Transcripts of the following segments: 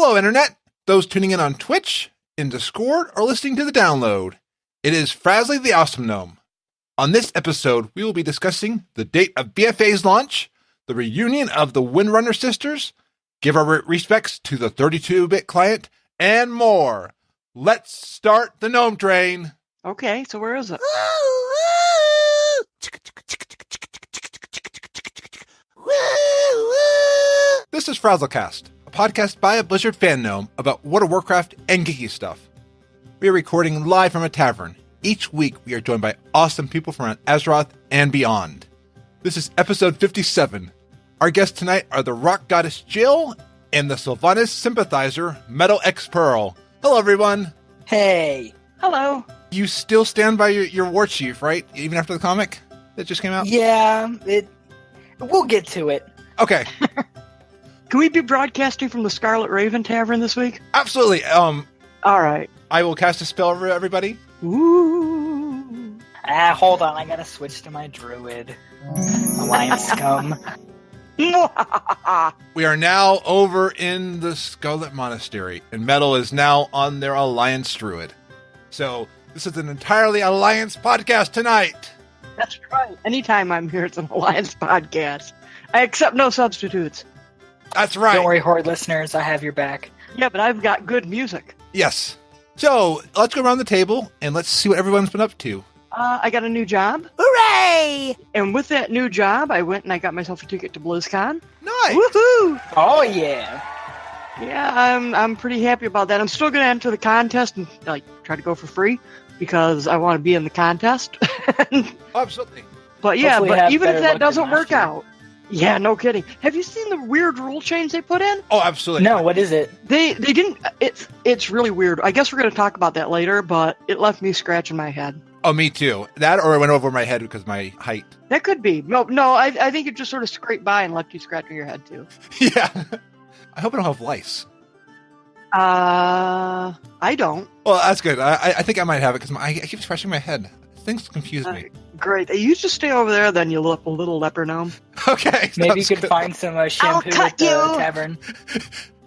Hello, Internet! Those tuning in on Twitch, in Discord, or listening to the download. It is Frazly the Awesome Gnome. On this episode, we will be discussing the date of BFA's launch, the reunion of the Windrunner sisters, give our respects to the 32-bit client, and more. Let's start the Gnome Train! Okay, so where is it? This is FrazlCast, a podcast by a Blizzard fan gnome about World of Warcraft and geeky stuff. We are recording live from a tavern. Each week, we are joined by awesome people from around Azeroth and beyond. This is episode 57. Our guests tonight are the rock goddess Jill and the Sylvanas sympathizer, MetalXperl. Hello, everyone. Hey. Hello. You still stand by your war chief, right? Even after the comic that just came out? Yeah, we'll get to it. Okay. Can we be broadcasting from the Scarlet Raven Tavern this week? Absolutely. All right. I will cast a spell over everybody. Ooh. Hold on, I gotta switch to my druid. Alliance scum. We are now over in the Scarlet Monastery, and Metal is now on their Alliance Druid. So, this is an entirely Alliance podcast tonight. That's right. Anytime I'm here, it's an Alliance podcast. I accept no substitutes. That's right. Don't worry, Horde listeners, I have your back. Yeah, but I've got good music. Yes. So, let's go around the table, and let's see what everyone's been up to. I got a new job. Hooray! And with that new job, I went and I got myself a ticket to BlizzCon. Nice. Woohoo! Oh, yeah. Yeah, I'm pretty happy about that. I'm still going to enter the contest and try to go for free because I want to be in the contest. Absolutely. But yeah, Hopefully but even if better that luck doesn't than last work year. out, yeah, no kidding. Have you seen the weird rule change they put in? Oh, absolutely. No, what is it? They didn't. It's really weird. I guess we're going to talk about that later, but it left me scratching my head. Oh, me too. That or it went over my head because of my height. That could be. No, I think it just sort of scraped by and left you scratching your head too. Yeah. I hope I don't have lice. I don't. Well, that's good. I think I might have it because I keep scratching my head. Things confuse me. Great. You just stay over there, then you look a little leper gnome. Okay. Maybe you sounds could good. find some shampoo cut at the you. tavern.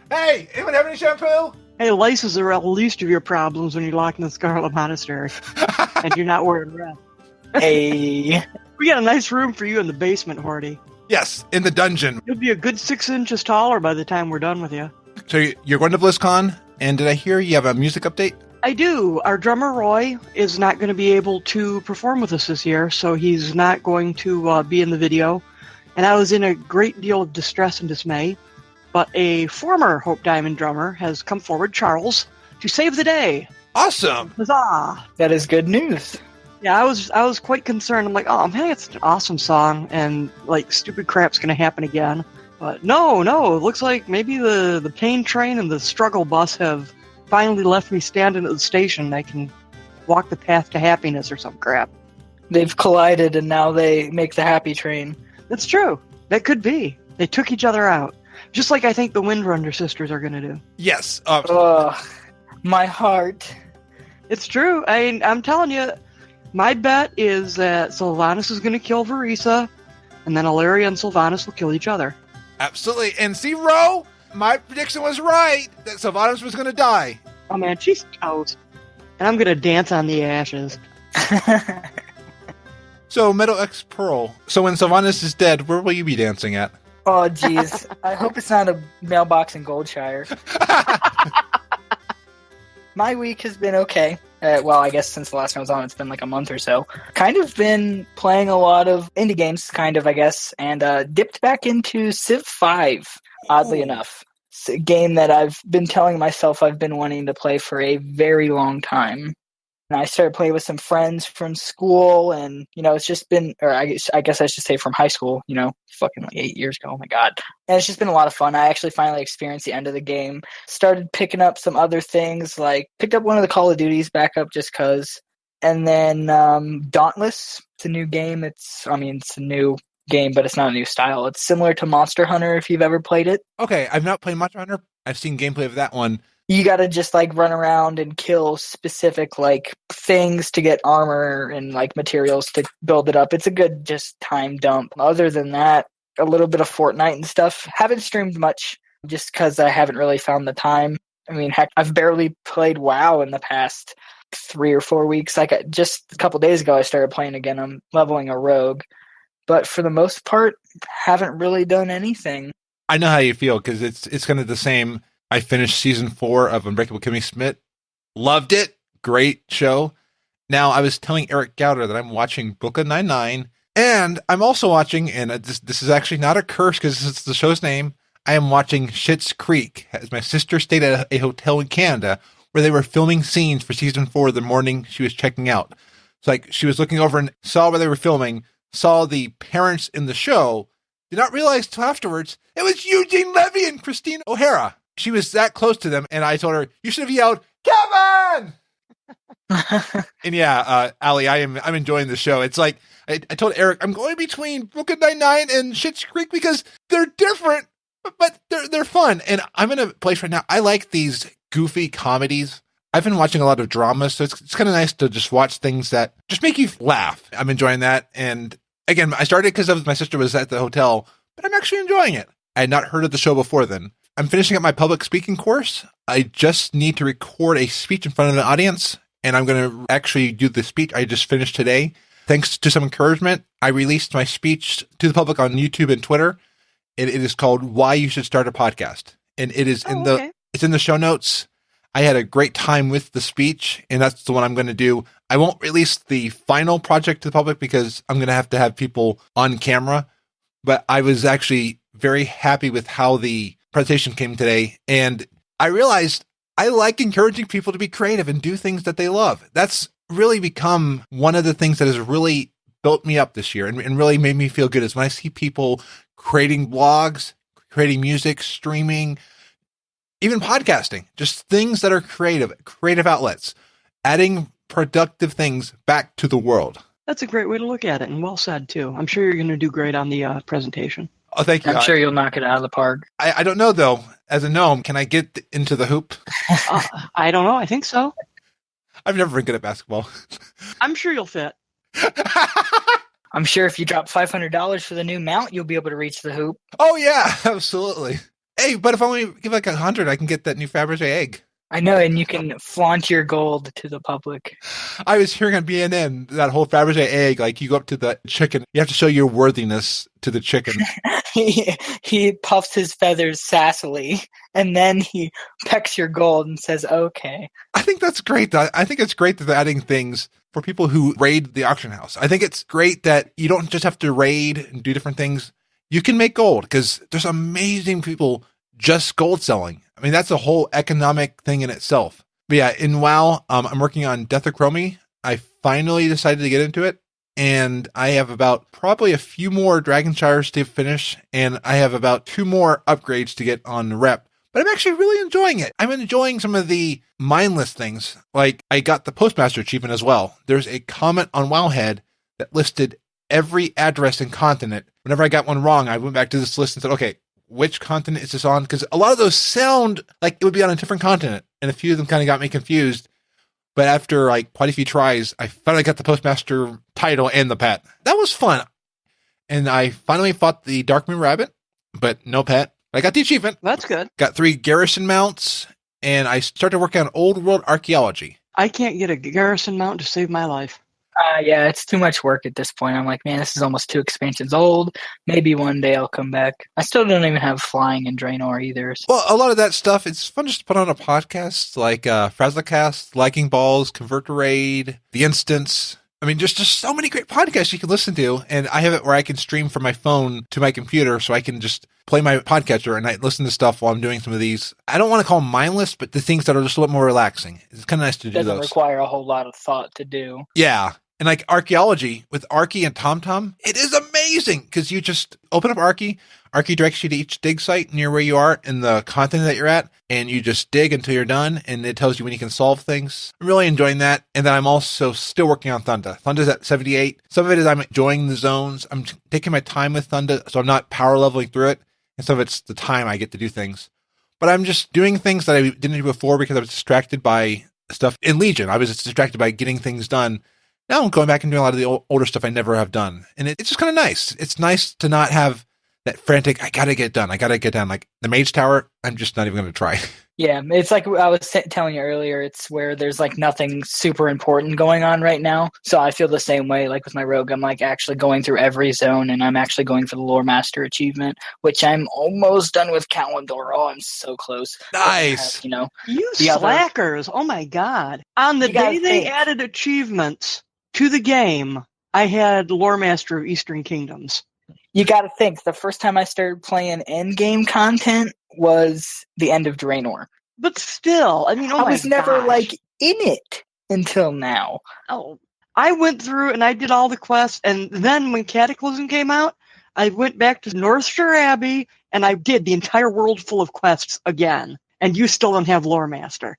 Hey, anyone have any shampoo? Hey, lices are the least of your problems when you're locked in the Scarlet Monastery and you're not wearing red. Hey. We got a nice room for you in the basement, Horty. Yes, in the dungeon. You'll be a good 6 inches taller by the time we're done with you. So you're going to BlizzCon, and did I hear you have a music update? I do. Our drummer, Roy, is not going to be able to perform with us this year, so he's not going to be in the video. And I was in a great deal of distress and dismay. But a former Hope Diamond drummer has come forward, Charles, to save the day. Awesome. Huzzah! That is good news. Yeah, I was quite concerned. I'm like, oh man, it's an awesome song, and stupid crap's going to happen again. But no, it looks like maybe the pain train and the struggle bus have finally left me standing at the station. I can walk the path to happiness or some crap. They've collided and now they make the happy train. That's true. That could be. They took each other out. Just like I think the Windrunner sisters are going to do. Yes. Ugh. My heart. It's true. I'm telling you, my bet is that Sylvanas is going to kill Varisa, and then Ilaria and Sylvanas will kill each other. Absolutely. And see, Ro, my prediction was right, that Sylvanas was going to die. Oh man, she's toast. And I'm going to dance on the ashes. So, MetalXperl, so when Sylvanas is dead, where will you be dancing at? Oh, jeez. I hope it's not a mailbox in Goldshire. My week has been okay. Well, I guess since the last one was on, it's been like a month or so. Kind of been playing a lot of indie games, I guess, and dipped back into Civ 5, oddly enough. It's a game that I've been telling myself I've been wanting to play for a very long time. And I started playing with some friends from school, and, it's just been, or I guess I should say from high school, fucking like 8 years ago, oh my god. And it's just been a lot of fun. I actually finally experienced the end of the game. Started picking up some other things, picked up one of the Call of Duties back up just cause. And then Dauntless, it's a new game. It's a new game, but it's not a new style. It's similar to Monster Hunter if you've ever played it. Okay, I've not played Monster Hunter. I've seen gameplay of that one. You gotta just run around and kill specific things to get armor and materials to build it up. It's a good just time dump. Other than that, a little bit of Fortnite and stuff. Haven't streamed much. just because I haven't really found the time. I mean, heck, I've barely played WoW in the past 3 or 4 weeks. Like just a couple days ago, I started playing again. I'm leveling a rogue, but for the most part, haven't really done anything. I know how you feel because it's kind of the same. I finished season 4 of Unbreakable Kimmy Schmidt. Loved it. Great show. Now, I was telling Eric Gowder that I'm watching Brooklyn Nine-Nine, and I'm also watching, and this is actually not a curse because it's the show's name, I am watching Schitt's Creek, as my sister stayed at a hotel in Canada where they were filming scenes for season 4 the morning she was checking out. So, like, she was looking over and saw where they were filming, saw the parents in the show, did not realize till afterwards it was Eugene Levy and Christine O'Hara. She was that close to them, and I told her, you should have yelled, Kevin! And yeah, Allie, I'm enjoying the show. It's like, I told Eric, I'm going between Brooklyn Nine-Nine and Schitt's Creek because they're different, but they're fun. And I'm in a place right now, I like these goofy comedies. I've been watching a lot of dramas, so it's kind of nice to just watch things that just make you laugh. I'm enjoying that. And again, I started because my sister was at the hotel, but I'm actually enjoying it. I had not heard of the show before then. I'm finishing up my public speaking course. I just need to record a speech in front of an audience, and I'm going to actually do the speech I just finished today. Thanks to some encouragement, I released my speech to the public on YouTube and Twitter. It is called Why You Should Start a Podcast. And it is it's in the show notes. I had a great time with the speech, and that's the one I'm going to do. I won't release the final project to the public because I'm going to have people on camera, but I was actually very happy with how the presentation came today. And I realized I like encouraging people to be creative and do things that they love. That's really become one of the things that has really built me up this year and really made me feel good is when I see people creating blogs, creating music, streaming, even podcasting, just things that are creative outlets, adding productive things back to the world. That's a great way to look at it, and well said, too. I'm sure you're going to do great on the presentation. Oh, thank you. I'm sure you'll knock it out of the park. I don't know, though. As a gnome, can I get into the hoop? I don't know. I think so. I've never been good at basketball. I'm sure you'll fit. I'm sure if you drop $500 for the new mount, you'll be able to reach the hoop. Oh, yeah, absolutely. Hey, but if I only give like 100, I can get that new Fabergé egg. I know, and you can flaunt your gold to the public. I was hearing on BNN that whole Fabergé egg, like you go up to the chicken, you have to show your worthiness to the chicken. He puffs his feathers sassily, and then he pecks your gold and says, okay. I think that's great. I think it's great that they're adding things for people who raid the auction house. I think it's great that you don't just have to raid and do different things. You can make gold because there's amazing people just gold selling. I mean, that's a whole economic thing in itself. But yeah, in WoW, I'm working on Death of Chromie. I finally decided to get into it, and I have about probably a few more Dragonshires to finish, and I have about 2 more upgrades to get on Rep. But I'm actually really enjoying it. I'm enjoying some of the mindless things. Like, I got the Postmaster achievement as well. There's a comment on Wowhead that listed every address and continent. Whenever I got one wrong, I went back to this list and said, okay, which continent is this on? Because a lot of those sound like it would be on a different continent, and a few of them kind of got me confused. But after like quite a few tries, I finally got the Postmaster title and the pet. That was fun. And I finally fought the Darkmoon Rabbit, but no pet. I got the achievement. That's good. Got 3 garrison mounts, and I started working on old world archaeology. I can't get a garrison mount to save my life. Yeah, it's too much work at this point. I'm like, man, this is almost 2 expansions old. Maybe one day I'll come back. I still don't even have flying in Draenor either. So. Well, a lot of that stuff, it's fun just to put on a podcast like FrazlCast, Liking Balls, Convert to Raid, The Instance. I mean, just so many great podcasts you can listen to. And I have it where I can stream from my phone to my computer so I can just play my podcatcher and I listen to stuff while I'm doing some of these. I don't want to call them mindless, but the things that are just a little more relaxing. It's kind of nice to do those. Doesn't require a whole lot of thought to do. Yeah. And like archaeology with Archie and TomTom, it is amazing because you just open up Archie. Archie directs you to each dig site near where you are in the continent that you're at, and you just dig until you're done, and it tells you when you can solve things. I'm really enjoying that. And then I'm also still working on Thunda. Thunda's at 78. Some of it is I'm enjoying the zones. I'm taking my time with Thunda, so I'm not power leveling through it. And some of it's the time I get to do things. But I'm just doing things that I didn't do before because I was distracted by stuff in Legion. I was just distracted by getting things done. Now I'm going back and doing a lot of the older stuff I never have done. And it's just kind of nice. It's nice to not have that frantic, I gotta get done. Like the Mage Tower, I'm just not even going to try. Yeah, it's like I was telling you earlier, it's where there's like nothing super important going on right now. So I feel the same way, like with my rogue. I'm like actually going through every zone, and I'm actually going for the Lore Master achievement, which I'm almost done with Calendar. Oh, I'm so close. Nice. Have, you slackers. Oh my God. On the day they added achievements to the game, I had Lore Master of Eastern Kingdoms. You got to think, the first time I started playing endgame content was the end of Draenor. But still, I mean, I was never like in it until now. Oh, I went through and I did all the quests, and then when Cataclysm came out, I went back to Northshire Abbey and I did the entire world full of quests again. And you still don't have Lore Master.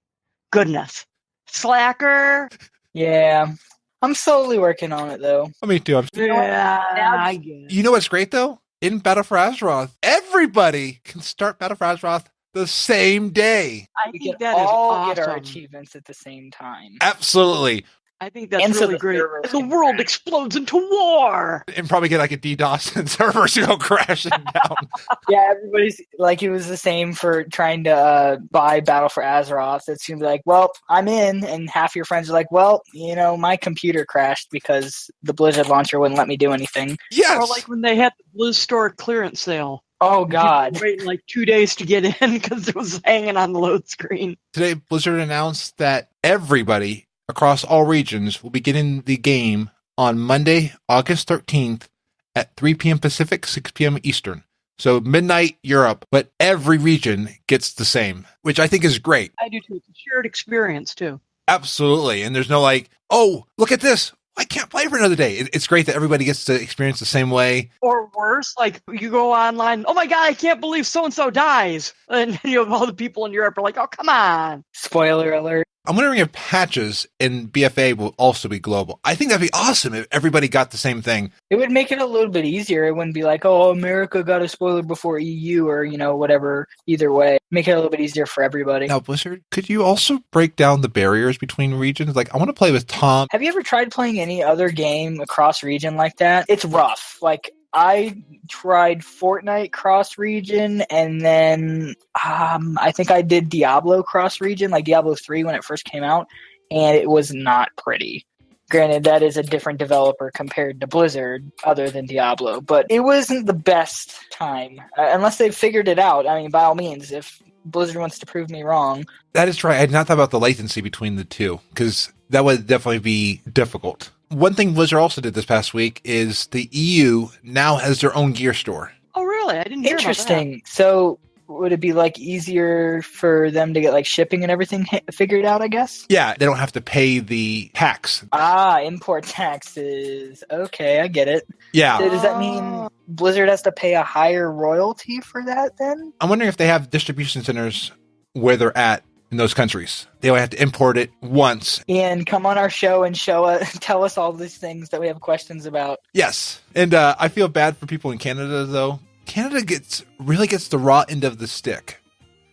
Goodness. Slacker. Yeah. I'm slowly working on it, though. Me too. You know what's great, though? In Battle for Azeroth, everybody can start Battle for Azeroth the same day. I think that is awesome. Get our achievements at the same time. Absolutely. I think that's really great. The world explodes into war. And probably get like a DDoS and servers go crashing down. Yeah, everybody's like, it was the same for trying to buy Battle for Azeroth. It's going to be like, well, I'm in. And half your friends are like, well, my computer crashed because the Blizzard launcher wouldn't let me do anything. Yes. Or like when they had the Blizz Store clearance sale. Oh, God. Waiting like 2 days to get in because it was hanging on the load screen. Today, Blizzard announced that everybody across all regions will be getting the game on Monday, August 13th at 3 p.m. Pacific, 6 p.m. Eastern. So midnight Europe, but every region gets the same, which I think is great. I do too. It's a shared experience too. Absolutely. And there's no like, oh, look at this. I can't play for another day. It's great that everybody gets to experience the same way. Or worse, like you go online, oh my God, I can't believe so-and-so dies. And all the people in Europe are like, oh, come on. Spoiler alert. I'm wondering if patches in BFA will also be global. I think that'd be awesome if everybody got the same thing. It would make it a little bit easier. It wouldn't be like, oh, America got a spoiler before EU or, whatever. Either way, make it a little bit easier for everybody. Now, Blizzard, could you also break down the barriers between regions? Like, I want to play with Tom. Have you ever tried playing any other game across region like that? It's rough. Like, I tried Fortnite cross-region, and then I think I did Diablo cross-region, like Diablo 3 when it first came out, and it was not pretty. Granted, that is a different developer compared to Blizzard, other than Diablo, but it wasn't the best time, unless they've figured it out. I mean, by all means, if Blizzard wants to prove me wrong. That is right. I had not thought about the latency between the two, because that would definitely be difficult. One thing Blizzard also did this past week is the EU now has their own gear store. Oh, really? I didn't hear Interesting. About that. So would it be like easier for them to get like shipping and everything figured out, I guess? Yeah, they don't have to pay the tax. Import taxes. Okay, I get it. Yeah. So does that mean Blizzard has to pay a higher royalty for that then? I'm wondering if they have distribution centers where they're at in those countries. They only have to import it once. And come on our show and tell us all these things that we have questions about. Yes. And I feel bad for people in Canada, though. Canada really gets the raw end of the stick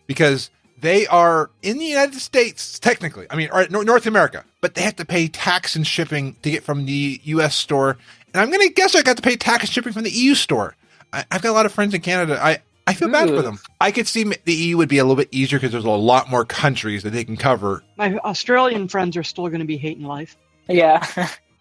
because they are in the United States, technically. I mean, North America. But they have to pay tax and shipping to get from the U.S. store. And I'm going to guess I got to pay tax and shipping from the EU store. I've got a lot of friends in Canada. I feel bad for them. I could see the EU would be a little bit easier because there's a lot more countries that they can cover. My Australian friends are still going to be hating life. Yeah.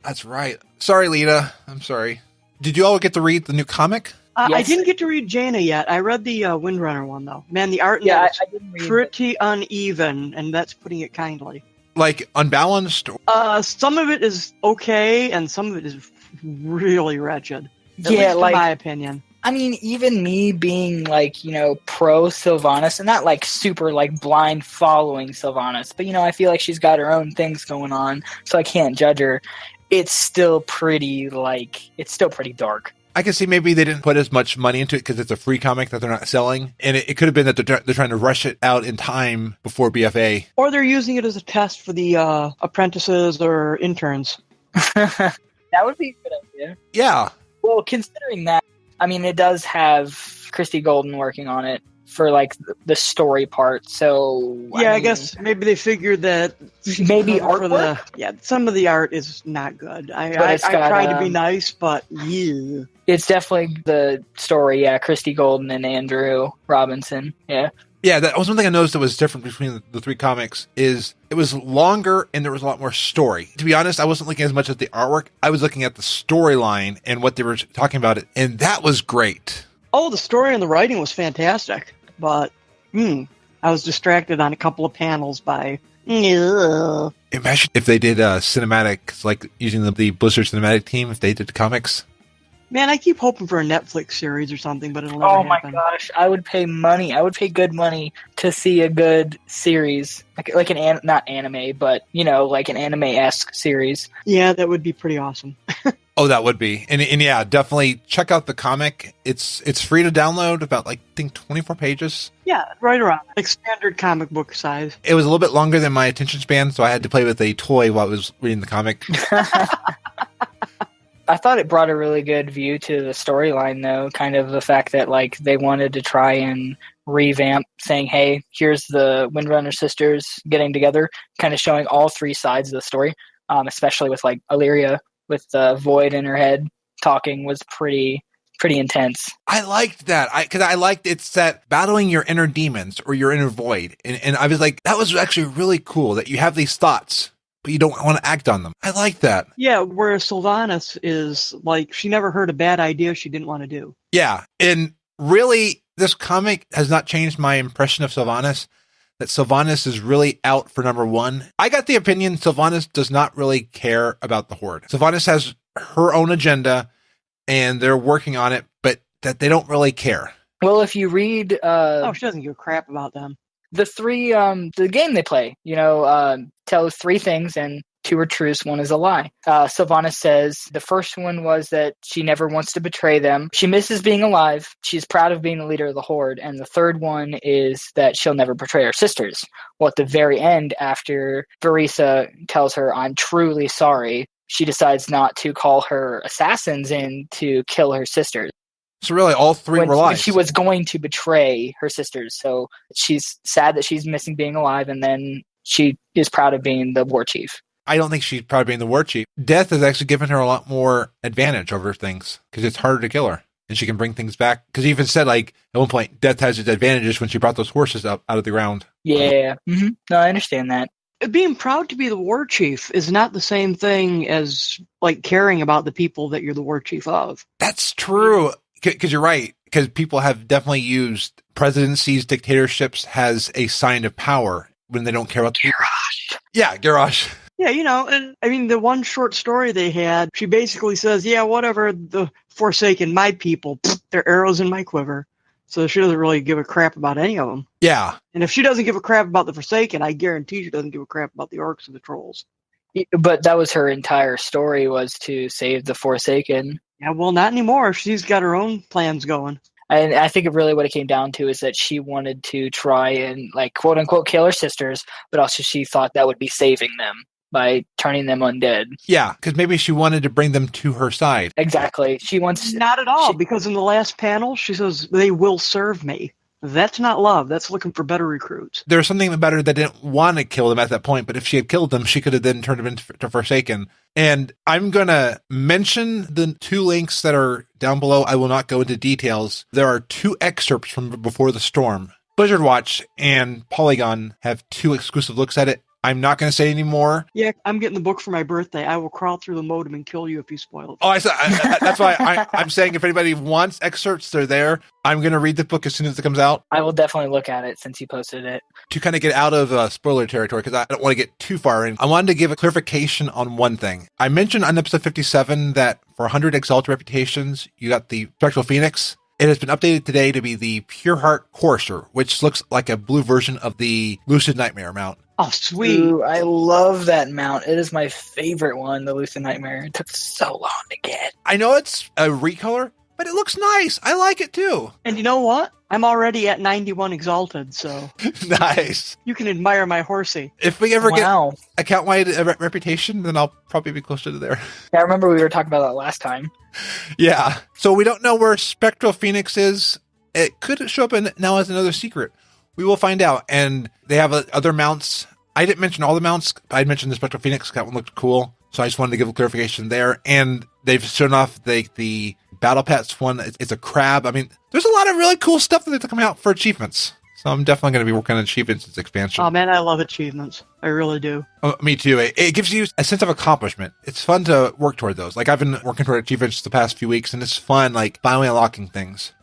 That's right. Sorry, Lita. I'm sorry. Did you all get to read the new comic? Yes. I didn't get to read Jaina yet. I read the Windrunner one, though. Man, the art is pretty uneven, and that's putting it kindly. Like, unbalanced? Some of it is okay, and some of it is really wretched. At least in my opinion. I mean, even me being like, pro Sylvanas and not like super like blind following Sylvanas, but I feel like she's got her own things going on, so I can't judge her. It's still pretty dark. I can see maybe they didn't put as much money into it because it's a free comic that they're not selling. And it could have been that they're trying to rush it out in time before BFA. Or they're using it as a test for the apprentices or interns. That would be a good idea. Yeah. Well, considering that, I mean, it does have Christy Golden working on it. for like the story part. So I guess maybe they figured that maybe some of the art is not good. I tried to be nice, but yeah. It's definitely the story. Yeah, Christy Golden and Andrew Robinson. Yeah. Yeah, that was one thing I noticed that was different between the three comics is it was longer and there was a lot more story. To be honest, I wasn't looking as much at the artwork. I was looking at the storyline and what they were talking about, and that was great. Oh, the story and the writing was fantastic, but I was distracted on a couple of panels by... Imagine if they did cinematics, like using the Blizzard cinematic team, if they did the comics. Man, I keep hoping for a Netflix series or something, but it'll never happen. Oh my gosh, I would pay money. I would pay good money to see a good series, like not anime, but like an anime-esque series. Yeah, that would be pretty awesome. Oh, that would be, and yeah, definitely check out the comic. It's free to download, about I think 24 pages. Yeah, right around like standard comic book size. It was a little bit longer than my attention span, so I had to play with a toy while I was reading the comic. I thought it brought a really good view to the storyline, though. Kind of the fact that like they wanted to try and revamp, saying, "Hey, here's the Windrunner sisters getting together," kind of showing all three sides of the story. Especially with like Illyria with the void in her head talking was pretty intense. I liked that because I liked it's that battling your inner demons or your inner void, and I was like, that was actually really cool that you have these thoughts, but you don't want to act on them. I like that. Yeah, where Sylvanas is like, she never heard a bad idea she didn't want to do. Yeah, and really, this comic has not changed my impression of Sylvanas, that Sylvanas is really out for number one. I got the opinion Sylvanas does not really care about the Horde. Sylvanas has her own agenda, and they're working on it, but that they don't really care. Well, if you read... she doesn't give a crap about them. The game they play, tells three things, and two are truths, one is a lie. Sylvanas says the first one was that she never wants to betray them. She misses being alive. She's proud of being the leader of the Horde. And the third one is that she'll never betray her sisters. Well, at the very end, after Verisa tells her, "I'm truly sorry," she decides not to call her assassins in to kill her sisters. So really, all three were lies. When she was going to betray her sisters. So she's sad that she's missing being alive, and then she is proud of being the war chief. I don't think she's proud of being the war chief. Death has actually given her a lot more advantage over things because it's harder to kill her, and she can bring things back. Because he even said, like, at one point, Death has its advantages when she brought those horses up out of the ground. Yeah. Mm-hmm. No, I understand that. Being proud to be the war chief is not the same thing as, like, caring about the people that you're the war chief of. That's true. Because you're right. Because people have definitely used presidencies, dictatorships as a sign of power when they don't care about the people. Yeah, Garrosh. Yeah, and I mean, the one short story they had, she basically says, yeah, whatever, the Forsaken, my people, they're arrows in my quiver. So she doesn't really give a crap about any of them. Yeah. And if she doesn't give a crap about the Forsaken, I guarantee she doesn't give a crap about the orcs or the trolls. But that was her entire story, was to save the Forsaken. Yeah, well, not anymore. She's got her own plans going. And I think really what it came down to is that she wanted to try and, like, quote unquote, kill her sisters, but also she thought that would be saving them by turning them undead. Yeah, because maybe she wanted to bring them to her side. Exactly. She wants... Not at all, because in the last panel, she says, they will serve me. That's not love. That's looking for better recruits. There's something about her that didn't want to kill them at that point, but if she had killed them, she could have then turned them into Forsaken. And I'm going to mention the two links that are down below. I will not go into details. There are two excerpts from Before the Storm. Blizzard Watch and Polygon have two exclusive looks at it. I'm not going to say any more. Yeah, I'm getting the book for my birthday. I will crawl through the modem and kill you if you spoil it. Oh, that's why I'm saying if anybody wants excerpts, they're there. I'm going to read the book as soon as it comes out. I will definitely look at it since you posted it. To kind of get out of spoiler territory, because I don't want to get too far in, I wanted to give a clarification on one thing. I mentioned on episode 57 that for 100 Exalted reputations, you got the Spectral Phoenix. It has been updated today to be the Pure Heart Courser, which looks like a blue version of the Lucid Nightmare mount. Oh, sweet. Ooh, I love that mount. It is my favorite one, the Lucid Nightmare. It took so long to get. I know it's a recolor, but it looks nice. I like it too. And you know what? I'm already at 91 Exalted, so... Nice. You can admire my horsey. If we ever get account-wide reputation, then I'll probably be closer to there. Yeah, I remember we were talking about that last time. Yeah. So we don't know where Spectral Phoenix is. it could show up now as another secret. We will find out. And they have other mounts. I didn't mention all the mounts. I mentioned the Spectral Phoenix. That one looked cool. So I just wanted to give a clarification there. And they've shown off the Battle Pets one. It's a crab. I mean, there's a lot of really cool stuff that's coming out for achievements. So I'm definitely going to be working on achievements as expansion. Oh, man, I love achievements. I really do. Oh, me too. It gives you a sense of accomplishment. It's fun to work toward those. Like, I've been working toward achievements the past few weeks, and it's fun, like, finally unlocking things.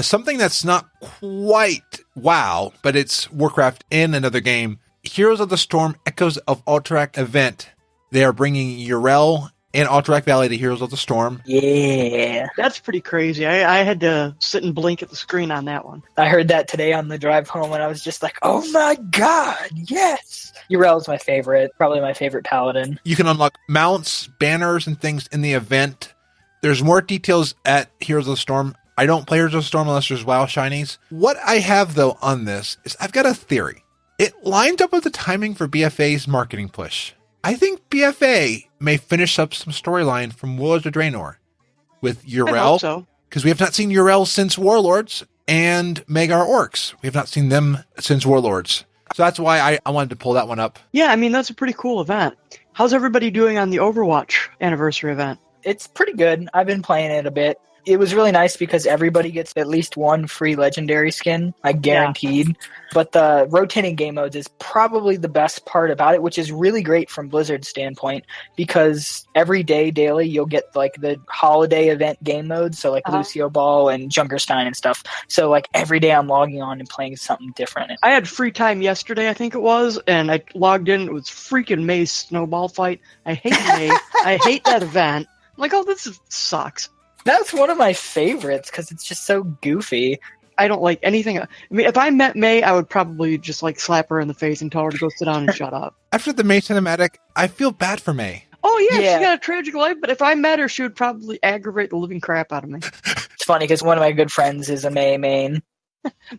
Something that's not quite WoW, but it's Warcraft in another game. Heroes of the Storm Echoes of Alterac event. They are bringing Urel and Alterac Valley to Heroes of the Storm. Yeah. That's pretty crazy. I had to sit and blink at the screen on that one. I heard that today on the drive home, and I was just like, oh my god, yes! Urel's my favorite. Probably my favorite paladin. You can unlock mounts, banners, and things in the event. There's more details at Heroes of the Storm. I don't play Heroes of the Storm unless there's WoW shinies. What I have, though, on this is I've got a theory. It lines up with the timing for BFA's marketing push. I think BFA may finish up some storyline from Warlords of Draenor with Urel, because we have not seen Urel since Warlords, and Magar Orcs. We have not seen them since Warlords. So that's why I wanted to pull that one up. Yeah, I mean, that's a pretty cool event. How's everybody doing on the Overwatch anniversary event? It's pretty good. I've been playing it a bit. It was really nice because everybody gets at least one free legendary skin, like guaranteed. Yeah. But the rotating game modes is probably the best part about it, which is really great from Blizzard's standpoint, because every day, daily, you'll get like the holiday event game modes, so like Lucio Ball and Junkerstein and stuff. So like every day I'm logging on and playing something different. I had free time yesterday, I think it was, and I logged in. It was freaking May's snowball fight. I hate May. I hate that event. I'm like, oh, sucks. That's one of my favorites because it's just so goofy. I don't like anything. I mean, if I met May, I would probably just like slap her in the face and tell her to go sit down and shut up. After the May cinematic, I feel bad for May. Oh, yeah, she got a tragic life, but if I met her, she would probably aggravate the living crap out of me. It's funny because one of my good friends is a May main.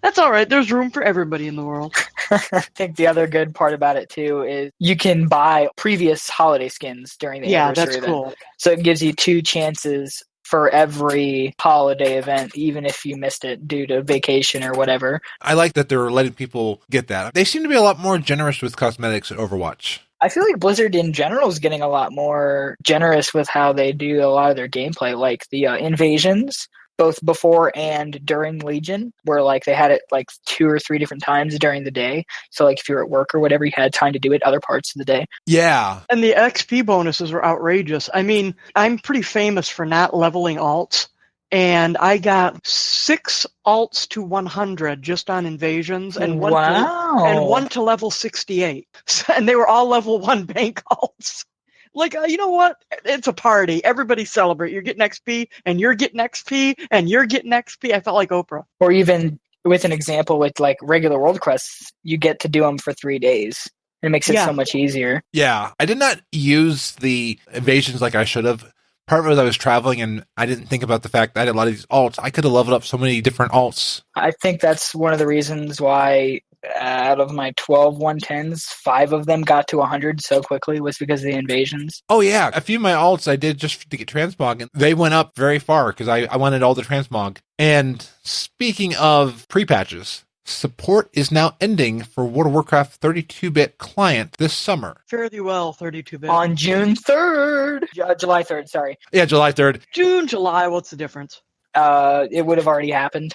That's all right. There's room for everybody in the world. I think the other good part about it, too, is you can buy previous holiday skins during the anniversary event. Cool. So it gives you 2 chances for every holiday event, even if you missed it due to vacation or whatever. I like that they're letting people get that. They seem to be a lot more generous with cosmetics at Overwatch. I feel like Blizzard in general is getting a lot more generous with how they do a lot of their gameplay, like the invasions, both before and during Legion, where like they had it like 2 or 3 different times during the day. So like if you were at work or whatever, you had time to do it other parts of the day. Yeah. And the XP bonuses were outrageous. I mean, I'm pretty famous for not leveling alts, and I got 6 alts to 100 just on invasions, and one to level 68. And they were all level 1 bank alts. Like, you know what? It's a party. Everybody celebrate. You're getting XP, and you're getting XP, and you're getting XP. I felt like Oprah. Or even with an example with, like, regular world quests, you get to do them for 3 days. And it makes it so much easier. Yeah. I did not use the invasions like I should have. Part of it was I was traveling, and I didn't think about the fact that I had a lot of these alts. I could have leveled up so many different alts. I think that's one of the reasons why out of my 12 110s, 5 of them got to 100 so quickly was because of the invasions. Oh, yeah. A few of my alts I did just to get transmog, and they went up very far because I wanted all the transmog. And speaking of pre-patches, support is now ending for World of Warcraft 32-bit client this summer. Fairly well, 32-bit. On June 3rd. July 3rd, sorry. Yeah, July 3rd. June, July, what's the difference? It would have already happened.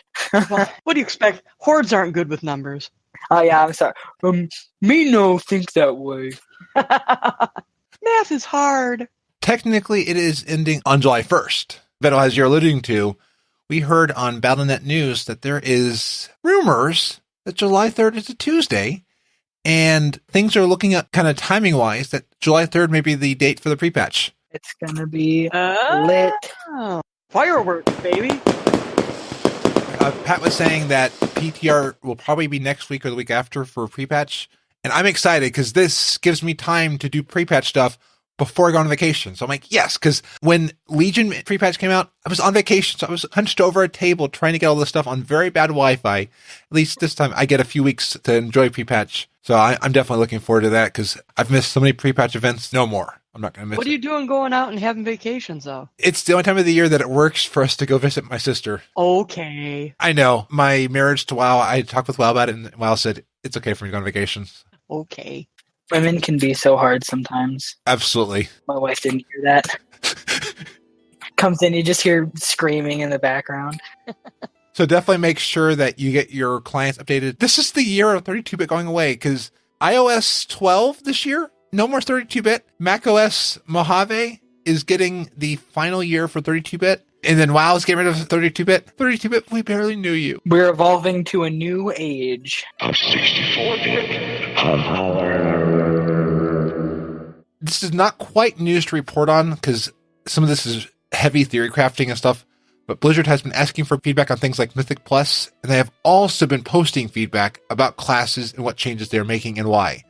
Well, what do you expect? Hordes aren't good with numbers. Oh, yeah, I'm sorry. Me no think that way. Math is hard. Technically, it is ending on July 1st. But as you're alluding to, we heard on Battle.net News that there is rumors that July 3rd is a Tuesday, and things are looking at kind of timing-wise that July 3rd may be the date for the pre-patch. It's going to be lit. Fireworks, baby. Pat was saying that PTR will probably be next week or the week after for pre-patch, and I'm excited because this gives me time to do pre-patch stuff before I go on vacation. So I'm like, yes, because when Legion pre-patch came out, I was on vacation. So I was hunched over a table trying to get all this stuff on very bad Wi-Fi. At least this time I get a few weeks to enjoy pre-patch. So I'm definitely looking forward to that because I've missed so many pre-patch events. No more. I'm not going to miss it. What are you doing going out and having vacations, though? It's the only time of the year that it works for us to go visit my sister. Okay. I know. My marriage to WoW, I talked with WoW about it, and WoW said, it's okay for me to go on vacation. Okay. Women can be so hard sometimes. Absolutely. My wife didn't hear that. Comes in, you just hear screaming in the background. So definitely make sure that you get your clients updated. This is the year of 32-bit going away, because iOS 12 this year, no more 32-bit. macOS Mojave is getting the final year for 32-bit. And then WoW's getting rid of 32-bit. 32-bit, we barely knew you. We're evolving to a new age. Of 64-bit. This is not quite news to report on, because some of this is heavy theory crafting and stuff. But Blizzard has been asking for feedback on things like Mythic Plus, and they have also been posting feedback about classes and what changes they're making and why.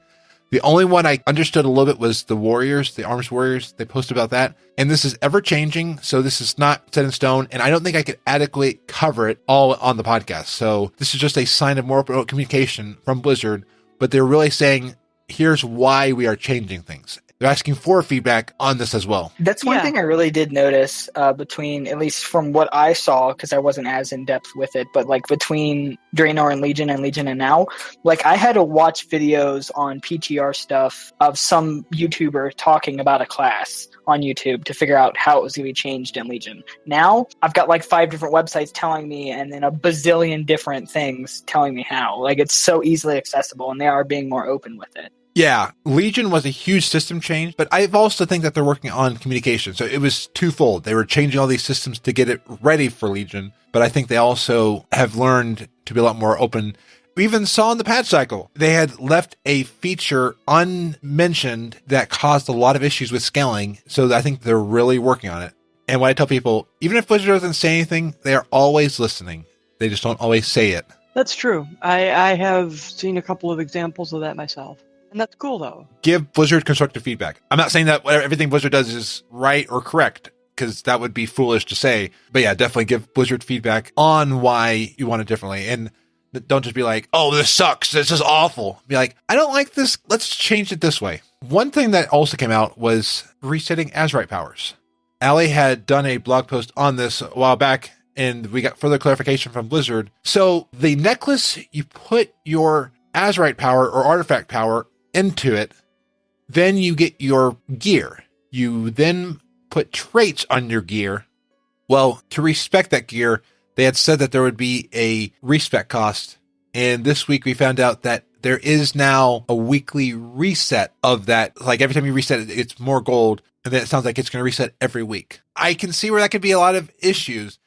The only one I understood a little bit was the Warriors, the Arms Warriors. They posted about that. And this is ever changing, so this is not set in stone. And I don't think I could adequately cover it all on the podcast. So this is just a sign of more open communication from Blizzard. But they're really saying, here's why we are changing things. They're asking for feedback on this as well. That's one thing I really did notice between, at least from what I saw, because I wasn't as in depth with it, but like between Draenor and Legion and now, like I had to watch videos on PTR stuff of some YouTuber talking about a class on YouTube to figure out how it was going to be changed in Legion. Now, I've got like 5 different websites telling me, and then a bazillion different things telling me how. Like it's so easily accessible, and they are being more open with it. Yeah, Legion was a huge system change, but I also think that they're working on communication. So it was twofold. They were changing all these systems to get it ready for Legion, but I think they also have learned to be a lot more open. We even saw in the patch cycle, they had left a feature unmentioned that caused a lot of issues with scaling. So I think they're really working on it. And what I tell people, even if Blizzard doesn't say anything, they are always listening. They just don't always say it. That's true. I have seen a couple of examples of that myself. And that's cool, though. Give Blizzard constructive feedback. I'm not saying that everything Blizzard does is right or correct, because that would be foolish to say. But yeah, definitely give Blizzard feedback on why you want it differently. And don't just be like, oh, this sucks. This is awful. Be like, I don't like this. Let's change it this way. One thing that also came out was resetting Azeroth powers. Allie had done a blog post on this a while back, and we got further clarification from Blizzard. So the necklace, you put your Azeroth power or artifact power into it, then you get your gear. You then put traits on your gear. Well, to respec that gear, they had said that there would be a respec cost. And this week we found out that there is now a weekly reset of that. Like every time you reset it, it's more gold. And then it sounds like it's going to reset every week. I can see where that could be a lot of issues,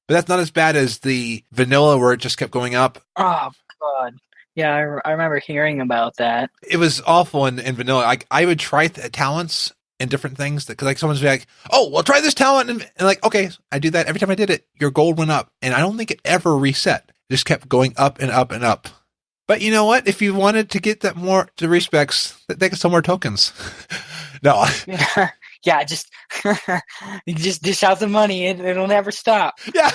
but that's not as bad as the vanilla where it just kept going up. Oh, God. Yeah, I remember hearing about that. It was awful in vanilla. I would try talents and different things because like someone's like, oh, well, try this talent. And like, okay, I do that. Every time I did it, your gold went up. And I don't think it ever reset. It just kept going up and up and up. But you know what? If you wanted to get that more to respecs, they could sell more tokens. No. Yeah, just you just dish out the money. It'll never stop. Yeah.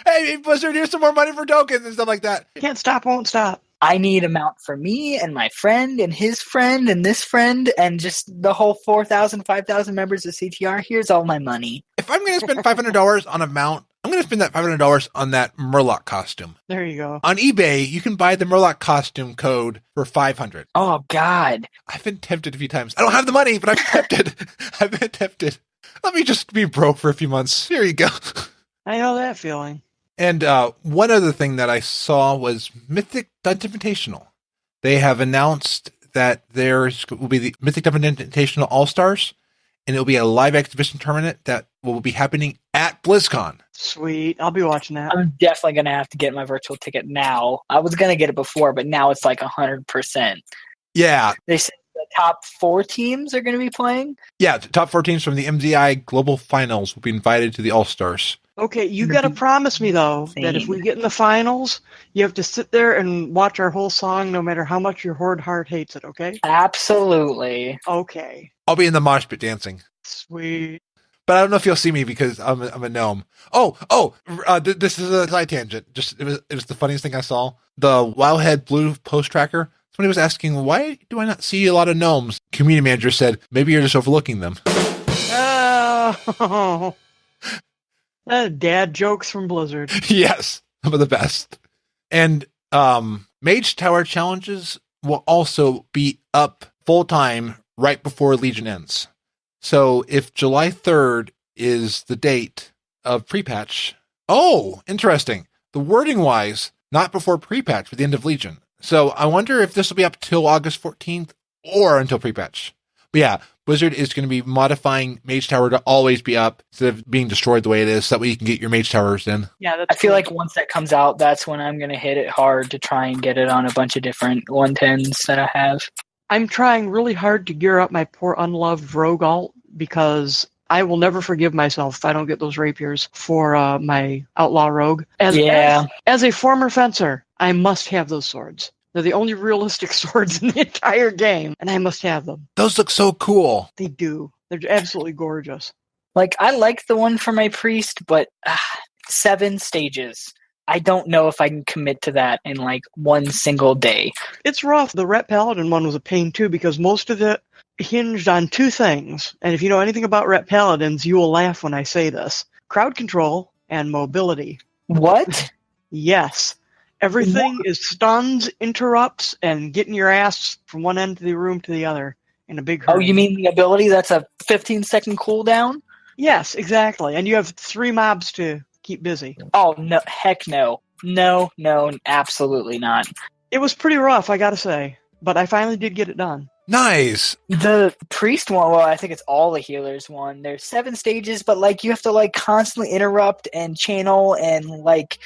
Hey, Blizzard, here's some more money for tokens and stuff like that. Can't stop, won't stop. I need a mount for me and my friend and his friend and this friend and just the whole 4,000, 5,000 members of CTR. Here's all my money. If I'm going to spend $500 on a mount, I'm going to spend that $500 on that Murloc costume. There you go. On eBay, you can buy the Murloc costume code for $500. Oh, God. I've been tempted a few times. I don't have the money, but I'm tempted. I've been tempted. Let me just be broke for a few months. Here you go. I know that feeling. And one other thing that I saw was Mythic Dungeon Invitational. They have announced that there will be the Mythic Dungeon Invitational All-Stars, and it will be a live exhibition tournament that will be happening at BlizzCon. Sweet. I'll be watching that. I'm definitely going to have to get my virtual ticket now. I was going to get it before, but now it's like 100%. Yeah. They said the top 4 teams are going to be playing? Yeah, the top 4 teams from the MDI Global Finals will be invited to the All-Stars. Okay, you got to promise me, though, that if we get in the finals, you have to sit there and watch our whole song no matter how much your Horde heart hates it, okay? Absolutely. Okay. I'll be in the mosh pit dancing. Sweet. But I don't know if you'll see me because I'm a gnome. This is a side tangent. Just it was the funniest thing I saw. The Wowhead Blue post tracker. Somebody was asking, why do I not see a lot of gnomes? Community manager said, maybe you're just overlooking them. Oh, dad jokes from Blizzard. Yes, some of the best. And Mage Tower challenges will also be up full time right before Legion ends. So if July 3rd is the date of pre-patch, interesting. The wording wise, not before pre-patch, but the end of Legion. So I wonder if this will be up till August 14th or until pre-patch. But yeah, Blizzard is going to be modifying Mage Tower to always be up instead of being destroyed the way it is, so that way you can get your Mage Towers in. Yeah, I feel like once that comes out, that's when I'm going to hit it hard to try and get it on a bunch of different 110s that I have. I'm trying really hard to gear up my poor unloved rogue alt because I will never forgive myself if I don't get those rapiers for my outlaw rogue. As a former fencer, I must have those swords. They're the only realistic swords in the entire game, and I must have them. Those look so cool. They do. They're absolutely gorgeous. Like, I like the one for my priest, but 7 stages. I don't know if I can commit to that in, like, one single day. It's rough. The Ret Paladin one was a pain, too, because most of it hinged on 2 things. And if you know anything about Ret Paladins, you will laugh when I say this. Crowd control and mobility. What? Yes. Everything is stuns, interrupts, and getting your ass from one end of the room to the other in a big hurry. Oh, you mean the ability that's a 15-second cooldown? Yes, exactly. And you have 3 mobs to keep busy. Oh, no. Heck no. No, absolutely not. It was pretty rough, I gotta say. But I finally did get it done. Nice. The priest one, well, I think it's all the healers one. There's 7 stages, but, like, you have to, like, constantly interrupt and channel and, like...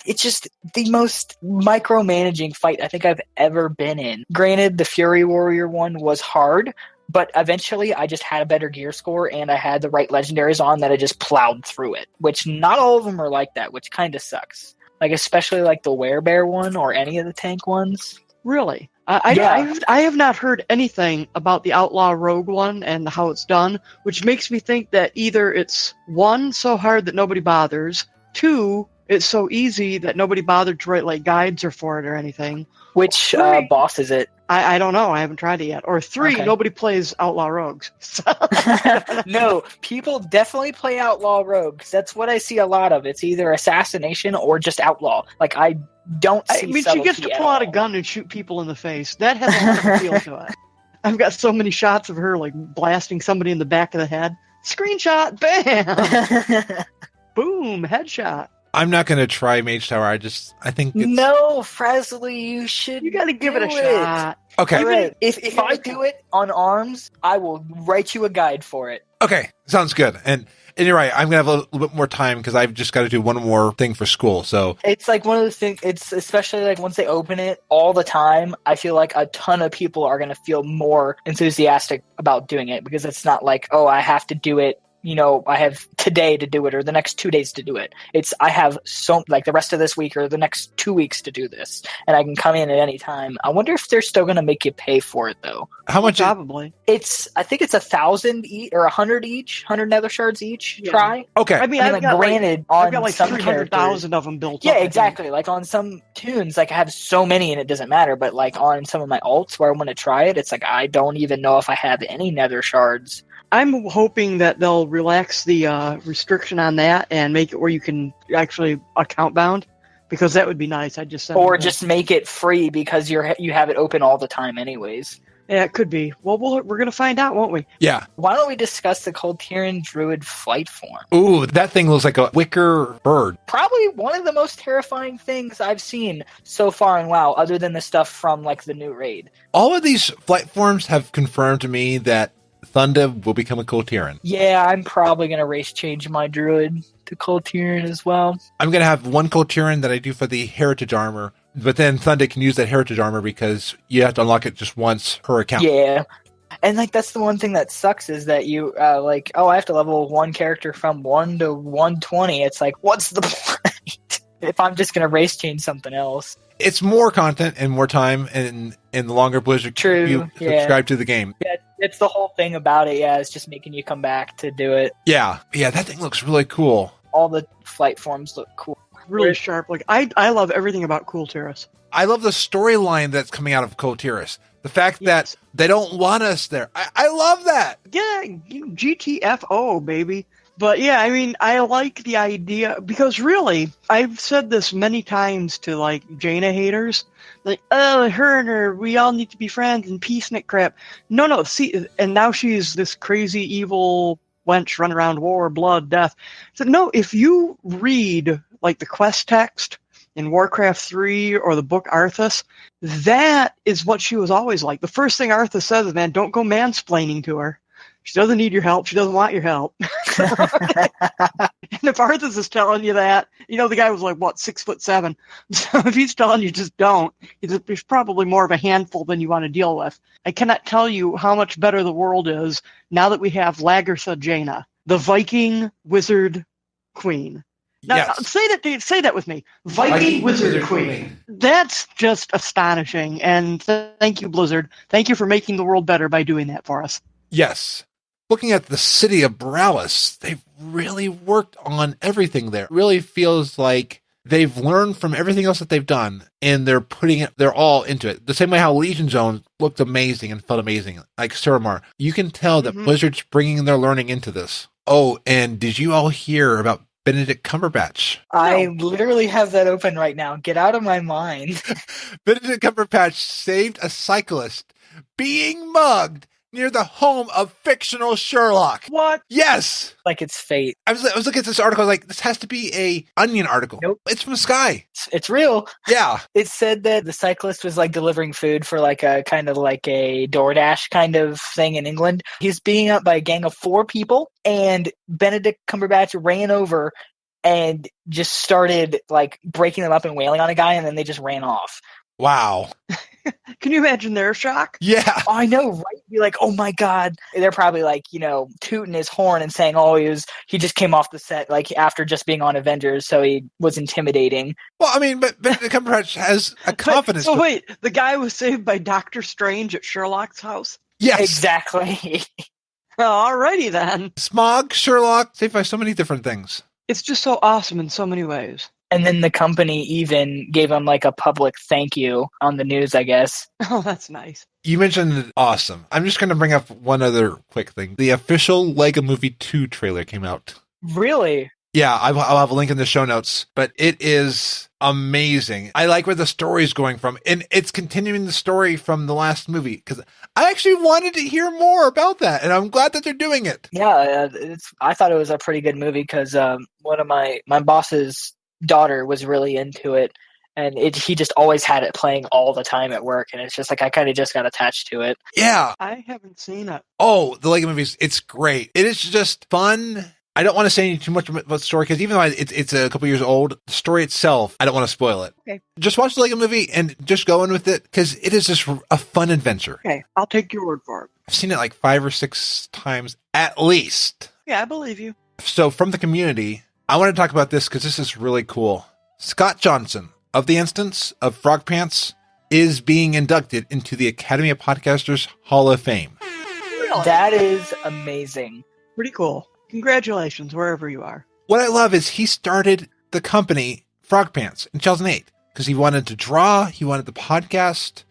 It's just the most micromanaging fight I think I've ever been in. Granted, the Fury Warrior one was hard, but eventually I just had a better gear score and I had the right legendaries on that I just plowed through it, which not all of them are like that, which kind of sucks. Like, especially like the Werebear one or any of the tank ones. Really? I have not heard anything about the Outlaw Rogue one and how it's done, which makes me think that either it's 1, so hard that nobody bothers, 2, it's so easy that nobody bothered to write like guides or for it or anything. Which boss is it? I don't know. I haven't tried it yet. Or 3, okay. Nobody plays Outlaw Rogues. No, people definitely play Outlaw Rogues. That's what I see a lot of. It's either assassination or just Outlaw. Like, I don't see she gets to pull out a gun and shoot people in the face. That has a lot of appeal to it. I've got so many shots of her like blasting somebody in the back of the head. Screenshot, bam! Boom, headshot. I'm not going to try Mage Tower. I think it's... No, Frazzle, you should. You got to give it a shot. Okay. Right. If I do it on ARMS, I will write you a guide for it. Okay, sounds good. And you're right. I'm going to have a little bit more time because I've just got to do one more thing for school. So it's like one of the things. It's especially like once they open it all the time. I feel like a ton of people are going to feel more enthusiastic about doing it because it's not like, oh, I have to do it. You know, I have today to do it or the next 2 days to do it. It's I have like the rest of this week or the next 2 weeks to do this, and I can come in at any time. I wonder if they're still going to make you pay for it though. How much? Probably. I think it's 1,000 or 100 each, 100 nether shards each. Yeah. Try. Okay. I mean, I've got granted, I've got like some 300,000 of them built. Yeah, up, exactly. Like on some tunes, like I have so many and it doesn't matter. But like on some of my alts where I want to try it, it's like I don't even know if I have any nether shards. I'm hoping that they'll relax the restriction on that and make it where you can actually account bound, because that would be nice. I'd just just make it free because you have it open all the time anyways. Yeah, it could be. Well, we're going to find out, won't we? Yeah. Why don't we discuss the Kultiran Druid flight form? Ooh, that thing looks like a wicker bird. Probably one of the most terrifying things I've seen so far in WoW, other than the stuff from like the new raid. All of these flight forms have confirmed to me that Thunder will become a Kultiran. Yeah, I'm probably going to race change my Druid to Kultiran as well. I'm going to have one Kultiran that I do for the Heritage Armor, but then Thunder can use that Heritage Armor because you have to unlock it just once per account. Yeah. And like that's the one thing that sucks is that you I have to level one character from 1 to 120. It's like, what's the point if I'm just going to race change something else? It's more content and more time and the longer Blizzard you subscribe to the game. Yeah, It's the whole thing about it. Yeah, it's just making you come back to do it. Yeah, that thing looks really cool. All the flight forms look cool. Really sharp. Like I love everything about Cool Terrace. I love the storyline that's coming out of Coterus. The fact that they don't want us there. I love that. Yeah, GTFO, baby. But yeah, I mean, I like the idea because really, I've said this many times to like Jaina haters, like, oh, her and her, we all need to be friends and peace and crap. No, see, and now she's this crazy evil wench running around war, blood, death. So no, if you read like the quest text in Warcraft 3 or the book Arthas, that is what she was always like. The first thing Arthas says is, man, don't go mansplaining to her. She doesn't need your help. She doesn't want your help. And if Arthas is telling you that, the guy was like, 6'7". So if he's telling you just don't, he's probably more of a handful than you want to deal with. I cannot tell you how much better the world is now that we have Lagertha Jaina, the Viking wizard queen. Now, Yes. say that with me. Viking wizard queen. That's just astonishing. And thank you, Blizzard. Thank you for making the world better by doing that for us. Yes. Looking at the city of Bralis, they've really worked on everything there. It really feels like they've learned from everything else that they've done, and they're putting it, they're all into it. The same way how Legion Zone looked amazing and felt amazing, like Suramar. You can tell that Blizzard's bringing their learning into this. Oh, and did you all hear about Benedict Cumberbatch? I literally have that open right now. Get out of my mind. Benedict Cumberbatch saved a cyclist being mugged near the home of fictional Sherlock. What? Yes! Like it's fate. I was looking at this article, I was like, this has to be a Onion article. Nope. It's from Sky. It's real. Yeah. It said that the cyclist was like delivering food for like a kind of like a DoorDash kind of thing in England. He's beaten up by a gang of 4 people, and Benedict Cumberbatch ran over and just started like breaking them up and wailing on a guy, and then they just ran off. Wow. Can you imagine their shock? Yeah. Oh, I know, right? You're like, oh my God. They're probably like, tooting his horn and saying, he just came off the set like after just being on Avengers, so he was intimidating. Well, I mean, but Benedict Cumberbatch has a confidence. Wait, the guy was saved by Doctor Strange at Sherlock's house? Yes. Exactly. Alrighty then. Smog, Sherlock, saved by so many different things. It's just so awesome in so many ways. And then the company even gave him like a public thank you on the news, I guess. Oh, that's nice. You mentioned awesome. I'm just going to bring up one other quick thing. The official Lego Movie 2 trailer came out. Really? Yeah, I'll have a link in the show notes, but it is amazing. I like where the story is going from, and it's continuing the story from the last movie, because I actually wanted to hear more about that, and I'm glad that they're doing it. Yeah, I thought it was a pretty good movie because one of my boss's daughter was really into it, and he just always had it playing all the time at work, and it's just like I kind of just got attached to it. Yeah. I haven't seen it. Oh, the Lego movies, it's great. It is just fun. I don't want to say too much about the story, because even though it's a couple years old, the story itself, I don't want to spoil it. Okay. Just watch the Lego movie and just go in with it, because it is just a fun adventure. Okay, I'll take your word for it. I've seen it like 5 or 6 times at least. Yeah, I believe you. So from the community, I want to talk about this because this is really cool. Scott Johnson of the Instance of Frog Pants is being inducted into the Academy of Podcasters Hall of Fame. Really? That is amazing. Pretty cool. Congratulations, wherever you are. What I love is he started the company Frog Pants in 2008 because he wanted to draw, he wanted the podcast,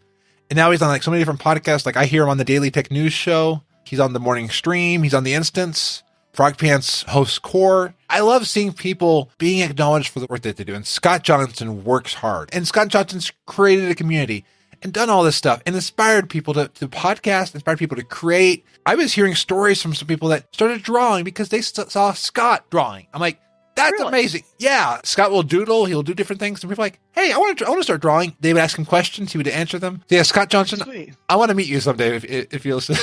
and now he's on like so many different podcasts. Like I hear him on the Daily Tech News Show. He's on the Morning Stream. He's on the Instance. Frog Pants hosts Core. I love seeing people being acknowledged for the work that they do. And Scott Johnson works hard. And Scott Johnson's created a community and done all this stuff and inspired people to podcast, inspired people to create. I was hearing stories from some people that started drawing because they saw Scott drawing. I'm like, that's Really? amazing. Yeah. Scott will doodle. He'll do different things. And people are like, hey, I want to start drawing. They would ask him questions. He would answer them. So yeah, Scott Johnson, Sweet. I want to meet you someday if you listen.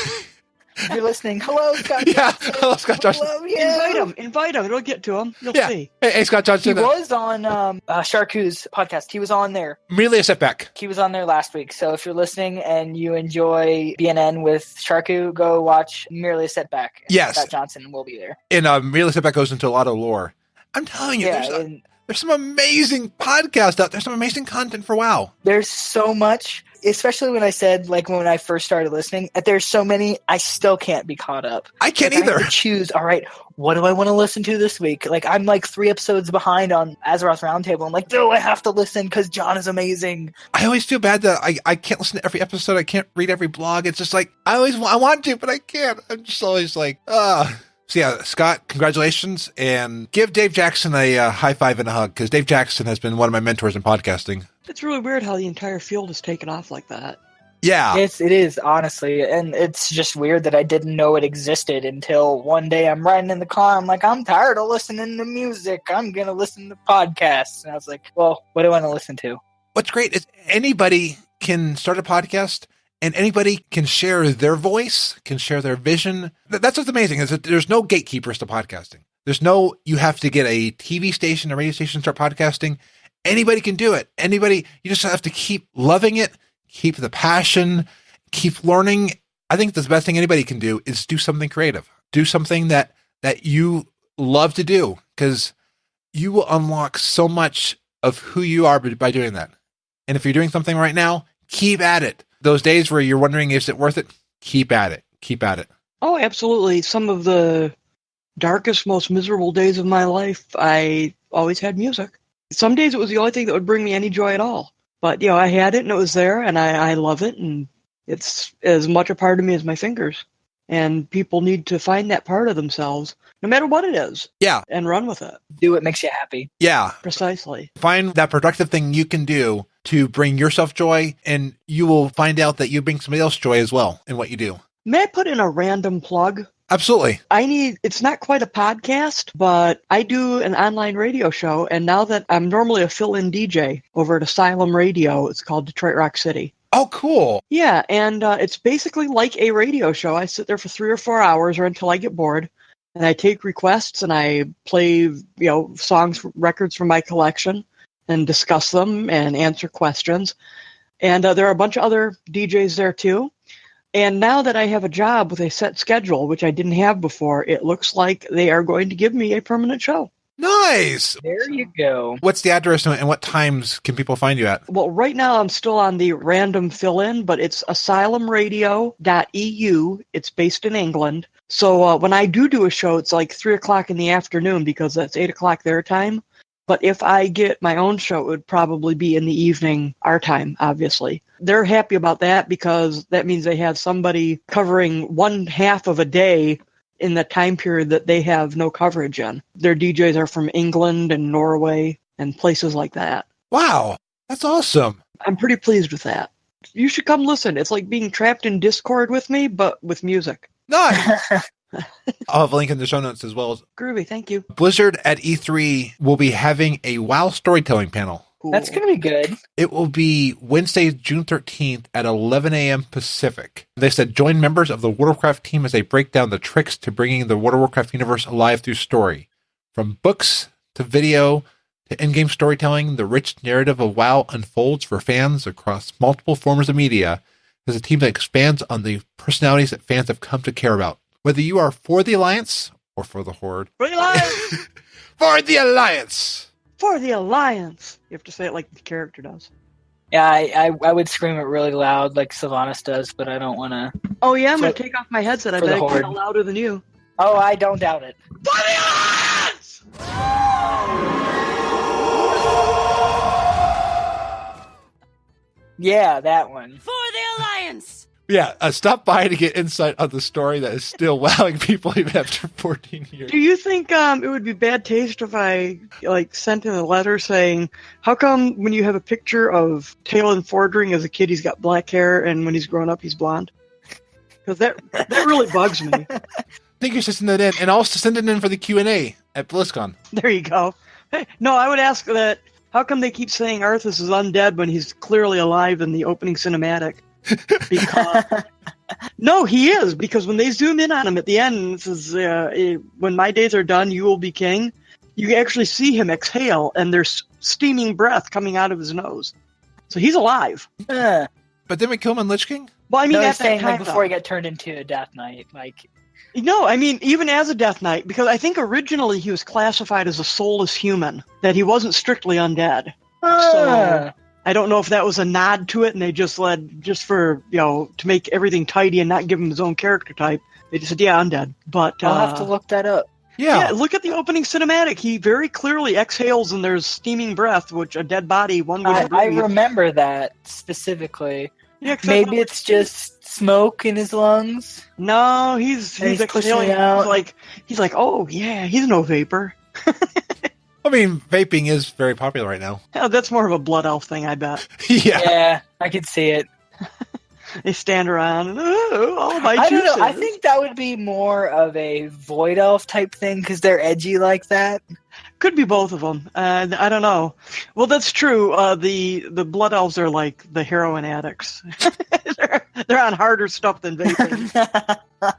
If you're listening, hello, Scott. Yeah, Johnson. hello, Scott Johnson. Hello, you. Invite him. It'll get to him. You'll Yeah. see. Hey, Scott He Johnson. was on Sharku's podcast. He was on there. Merely a setback. He was on there last week. So if you're listening and you enjoy BNN with Sharku, go watch Merely a Setback. Yes. Scott Johnson will be there. And Merely a setback goes into a lot of lore. I'm telling you, Yeah, and there's some amazing podcasts out there, some amazing content for WoW. there's so much. especially when I said, like, when I first started listening, there's so many, I still can't be caught up. I can't Like, either. I have to choose, all right, what do I want to listen to this week? Like, I'm like 3 episodes behind on Azeroth Roundtable. I'm like, no, I have to listen because John is amazing. I always feel bad that I can't listen to every episode. I can't read every blog. It's just like, I want to, but I can't. I'm just always like, So yeah, Scott, congratulations, and give Dave Jackson a high five and a hug, because Dave Jackson has been one of my mentors in podcasting. It's really weird how the entire field has taken off like that. Yeah. Yes, it is, honestly. And it's just weird that I didn't know it existed until one day I'm riding in the car. I'm like, I'm tired of listening to music. I'm going to listen to podcasts. And I was like, well, what do I want to listen to? What's great is anybody can start a podcast, and anybody can share their voice, can share their vision. That's what's amazing, is that there's no gatekeepers to podcasting. There's no, you have to get a TV station, a radio station, start podcasting. Anybody can do it. Anybody, you just have to keep loving it, keep the passion, keep learning. I think the best thing anybody can do is do something creative. Do something that you love to do, because you will unlock so much of who you are by doing that. And if you're doing something right now, keep at it. Those days where you're wondering, is it worth it? Keep at it. Keep at it. Oh, absolutely. Some of the darkest, most miserable days of my life, I always had music. Some days it was the only thing that would bring me any joy at all. But, I had it and it was there, and I love it, and it's as much a part of me as my fingers. And people need to find that part of themselves, no matter what it is. Yeah. And run with it. Do what makes you happy. Yeah. Precisely. Find that productive thing you can do to bring yourself joy, and you will find out that you bring somebody else joy as well in what you do. May I put in a random plug? Absolutely. It's not quite a podcast, but I do an online radio show, and now that I'm normally a fill-in DJ over at Asylum Radio, it's called Detroit Rock City. Oh, cool. Yeah, and it's basically like a radio show. I sit there for 3 or 4 hours or until I get bored, and I take requests and I play, songs, records from my collection and discuss them and answer questions. And there are a bunch of other DJs there too. And now that I have a job with a set schedule, which I didn't have before, it looks like they are going to give me a permanent show. Nice. There you go. What's the address and what times can people find you at? Well, right now I'm still on the random fill-in, but it's asylumradio.eu. It's based in England. So when I do a show, it's like 3 o'clock in the afternoon because that's 8 o'clock their time. But if I get my own show, it would probably be in the evening, our time, obviously. They're happy about that because that means they have somebody covering one half of a day in the time period that they have no coverage in. Their DJs are from England and Norway and places like that. Wow, that's awesome. I'm pretty pleased with that. You should come listen. It's like being trapped in Discord with me, but with music. Nice. I'll have a link in the show notes as well. Groovy, thank you. Blizzard at E3 will be having a WoW storytelling panel. Cool. That's going to be good. It will be Wednesday, June 13th at 11 a.m. Pacific. They said, join members of the World of Warcraft team as they break down the tricks to bringing the World of Warcraft universe alive through story. From books to video to in-game storytelling, the rich narrative of WoW unfolds for fans across multiple forms of media as a team that expands on the personalities that fans have come to care about. Whether you are for the Alliance or for the Horde. For the Alliance! For the Alliance! For the Alliance! You have to say it like the character does. Yeah, I would scream it really loud like Sylvanas does, but I don't want to. Oh yeah, I'm going to take off my headset. I for the bet I Horde. can louder than you. Oh, I don't doubt it. For the Alliance! Yeah, that one. For the Alliance! Yeah, stop by to get insight on the story that is still wowing people even after 14 years. Do you think it would be bad taste if I sent in a letter saying, how come when you have a picture of Talon Fordring as a kid, he's got black hair, and when he's grown up, he's blonde? Because that really bugs me. I think you should send that in, and also send it in for the Q&A at BlizzCon. There you go. Hey, no, I would ask that, how come they keep saying Arthas is undead when he's clearly alive in the opening cinematic? Because no, he is, because when they zoom in on him at the end, it says, when my days are done, you will be king. You actually see him exhale, and there's steaming breath coming out of his nose. So he's alive. Uh, But didn't we kill him in Lich King? Well, I mean, no, at he's that saying time, before he got turned into a Death Knight. No, I mean, even as a Death Knight, because I think originally he was classified as a soulless human, that he wasn't strictly undead. So I don't know if that was a nod to it, and they just for, to make everything tidy and not give him his own character type. They just said, yeah, undead. But I'll have to look that up. Yeah, look at the opening cinematic. He very clearly exhales and there's steaming breath, which a dead body, one would I remember that specifically. Yeah, maybe it's just smoke in his lungs. No, he's pushing out. He's like, oh yeah, he's no vapor. I mean, vaping is very popular right now. Yeah, that's more of a blood elf thing, I bet. Yeah, I could see it. They stand around and, oh my I juices. don't know. I think that would be more of a void elf type thing because they're edgy like that. Could be both of them. I don't know. Well, that's true. The blood elves are like the heroin addicts. they're on harder stuff than vaping. I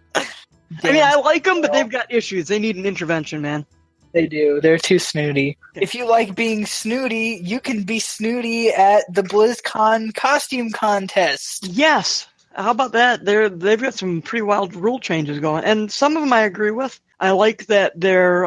mean, I like them, but they've got issues. They need an intervention, man. They do. They're too snooty. If you like being snooty, you can be snooty at the BlizzCon costume contest. Yes. How about that? They've got some pretty wild rule changes going, and some of them I agree with. I like that they're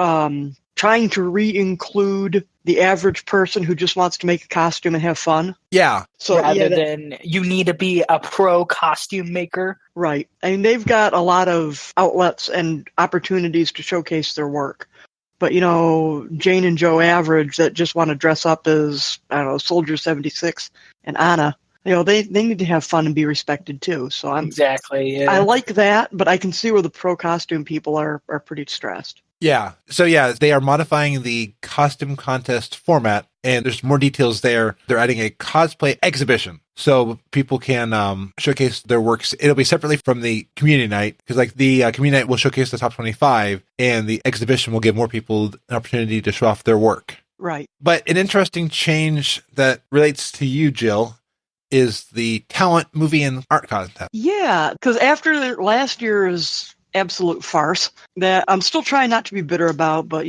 trying to re-include the average person who just wants to make a costume and have fun. Yeah. So rather than you need to be a pro costume maker. Right. I mean, they've got a lot of outlets and opportunities to showcase their work. But, Jane and Joe Average that just want to dress up as, I don't know, Soldier 76 and Anna, they need to have fun and be respected too. So Exactly, yeah. I like that, but I can see where the pro costume people are pretty stressed. Yeah. So, yeah, they are modifying the costume contest format, and there's more details there. They're adding a cosplay exhibition, so people can showcase their works. It'll be separately from the community night, because the community night will showcase the top 25, and the exhibition will give more people an opportunity to show off their work. Right. But an interesting change that relates to you, Jill, is the talent, movie, and art contest. Yeah, because after last year's absolute farce that I'm still trying not to be bitter about, but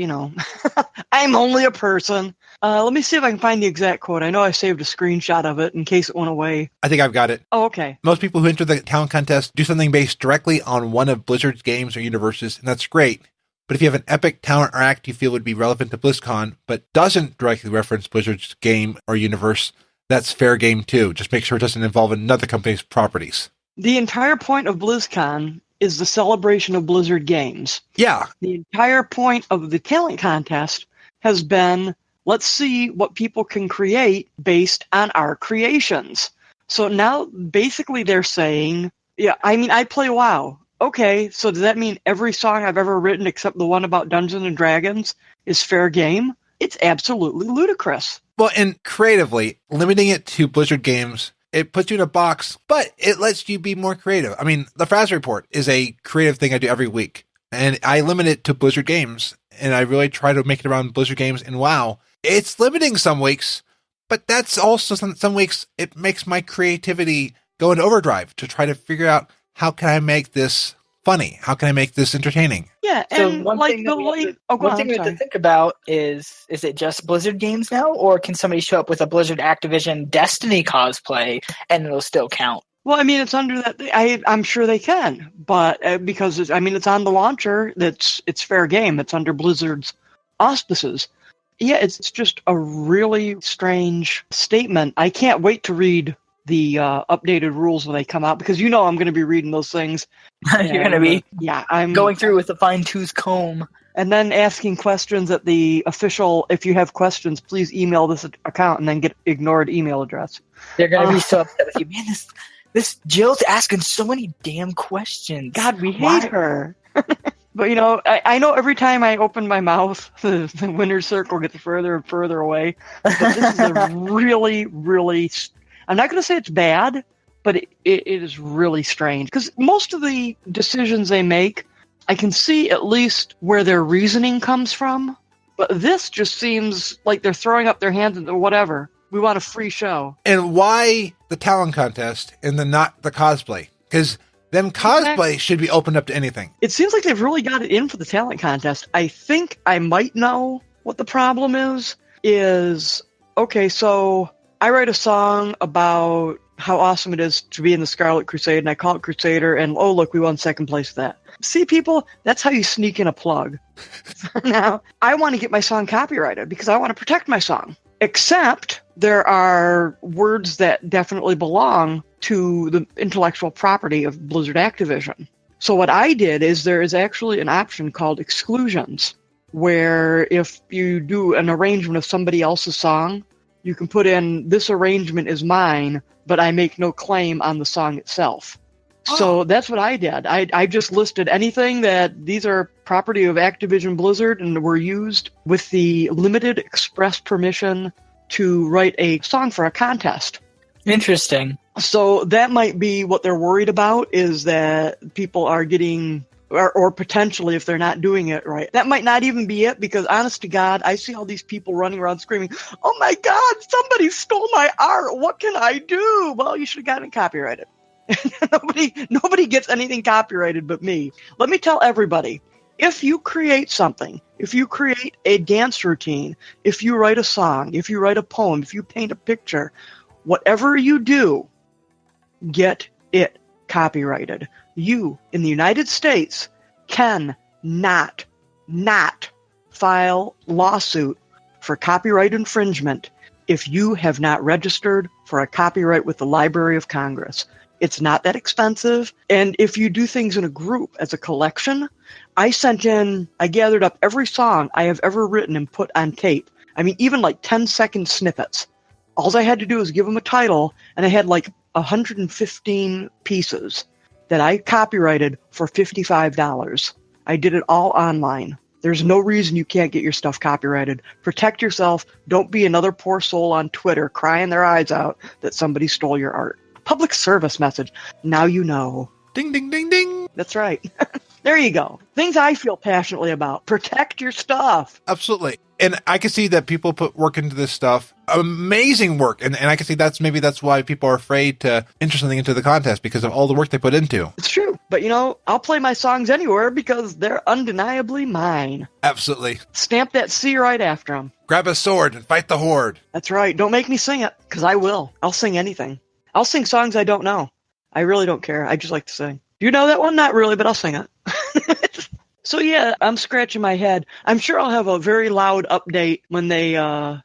I'm only a person. Let me see if I can find the exact quote. I know I saved a screenshot of it in case it went away. I think I've got it. Oh, okay. Most people who enter the talent contest do something based directly on one of Blizzard's games or universes, and that's great. But if you have an epic talent or act you feel would be relevant to BlizzCon, but doesn't directly reference Blizzard's game or universe, that's fair game too. Just make sure it doesn't involve another company's properties. The entire point of BlizzCon is the celebration of Blizzard games. Yeah. The entire point of the talent contest has been, let's see what people can create based on our creations. So now basically they're saying, I play WoW. Okay, so does that mean every song I've ever written except the one about Dungeons and Dragons is fair game? It's absolutely ludicrous. Well, and creatively, limiting it to Blizzard games, it puts you in a box, but it lets you be more creative. I mean, the Fraz Report is a creative thing I do every week, and I limit it to Blizzard games, and I really try to make it around Blizzard games and WoW. It's limiting some weeks, but that's also some weeks it makes my creativity go into overdrive to try to figure out how can I make this funny? How can I make this entertaining? Yeah, and one thing we have to think about is it just Blizzard games now, or can somebody show up with a Blizzard Activision Destiny cosplay and it'll still count? Well, I mean, it's under that. I'm sure they can, but because it's on the launcher, it's fair game. It's under Blizzard's auspices. Yeah, it's just a really strange statement. I can't wait to read the updated rules when they come out, because I'm going to be reading those things. You're going to be I'm going through with a fine-tooth comb. And then asking questions at the official, if you have questions, please email this account and then get ignored email address. They're going to be so upset with you. Man, this Jill's asking so many damn questions. God, we hate her. But, I know every time I open my mouth, the winner's circle gets further and further away. But this is a really, really... I'm not going to say it's bad, but it is really strange. Because most of the decisions they make, I can see at least where their reasoning comes from. But this just seems like they're throwing up their hands and whatever. We want a free show. And why the talent contest and not the cosplay? Because them cosplay should be opened up to anything. It seems like they've really got it in for the talent contest. I think I might know what the problem is, okay, so I write a song about how awesome it is to be in the Scarlet Crusade, and I call it Crusader, and oh, look, we won second place for that. See, people, that's how you sneak in a plug. Now, I want to get my song copyrighted because I want to protect my song. Except there are words that definitely belong to the intellectual property of Blizzard Activision. So what I did is there is actually an option called exclusions, where if you do an arrangement of somebody else's song, you can put in, this arrangement is mine, but I make no claim on the song itself. So that's what I did. I just listed anything that these are property of Activision Blizzard and were used with the limited express permission to write a song for a contest. Interesting. So that might be what they're worried about, is that people are getting, or potentially if they're not doing it right. That might not even be it, because honest to God, I see all these people running around screaming, oh my God, somebody stole my art. What can I do? Well, you should have gotten it copyrighted. Nobody gets anything copyrighted but me. Let me tell everybody, if you create something, if you create a dance routine, if you write a song, if you write a poem, if you paint a picture, whatever you do, get it copyrighted. You, in the United States, can not file lawsuit for copyright infringement if you have not registered for a copyright with the Library of Congress. It's not that expensive. And if you do things in a group as a collection, I gathered up every song I have ever written and put on tape. I mean, even like 10-second snippets. All I had to do was give them a title, and I had like 115 pieces that I copyrighted for $55. I did it all online. There's no reason you can't get your stuff copyrighted. Protect yourself. Don't be another poor soul on Twitter crying their eyes out that somebody stole your art. Public service message. Now you know. Ding, ding, ding, ding. That's right. There you go. Things I feel passionately about. Protect your stuff. Absolutely. And I can see that people put work into this stuff. Amazing work. And I can see that's why people are afraid to enter something into the contest, because of all the work they put into. It's true. But, I'll play my songs anywhere because they're undeniably mine. Absolutely. Stamp that C right after them. Grab a sword and fight the horde. That's right. Don't make me sing it, because I will. I'll sing anything. I'll sing songs I don't know. I really don't care. I just like to sing. Do you know that one? Not really, but I'll sing it. So yeah, I'm scratching my head. I'm sure I'll have a very loud update when they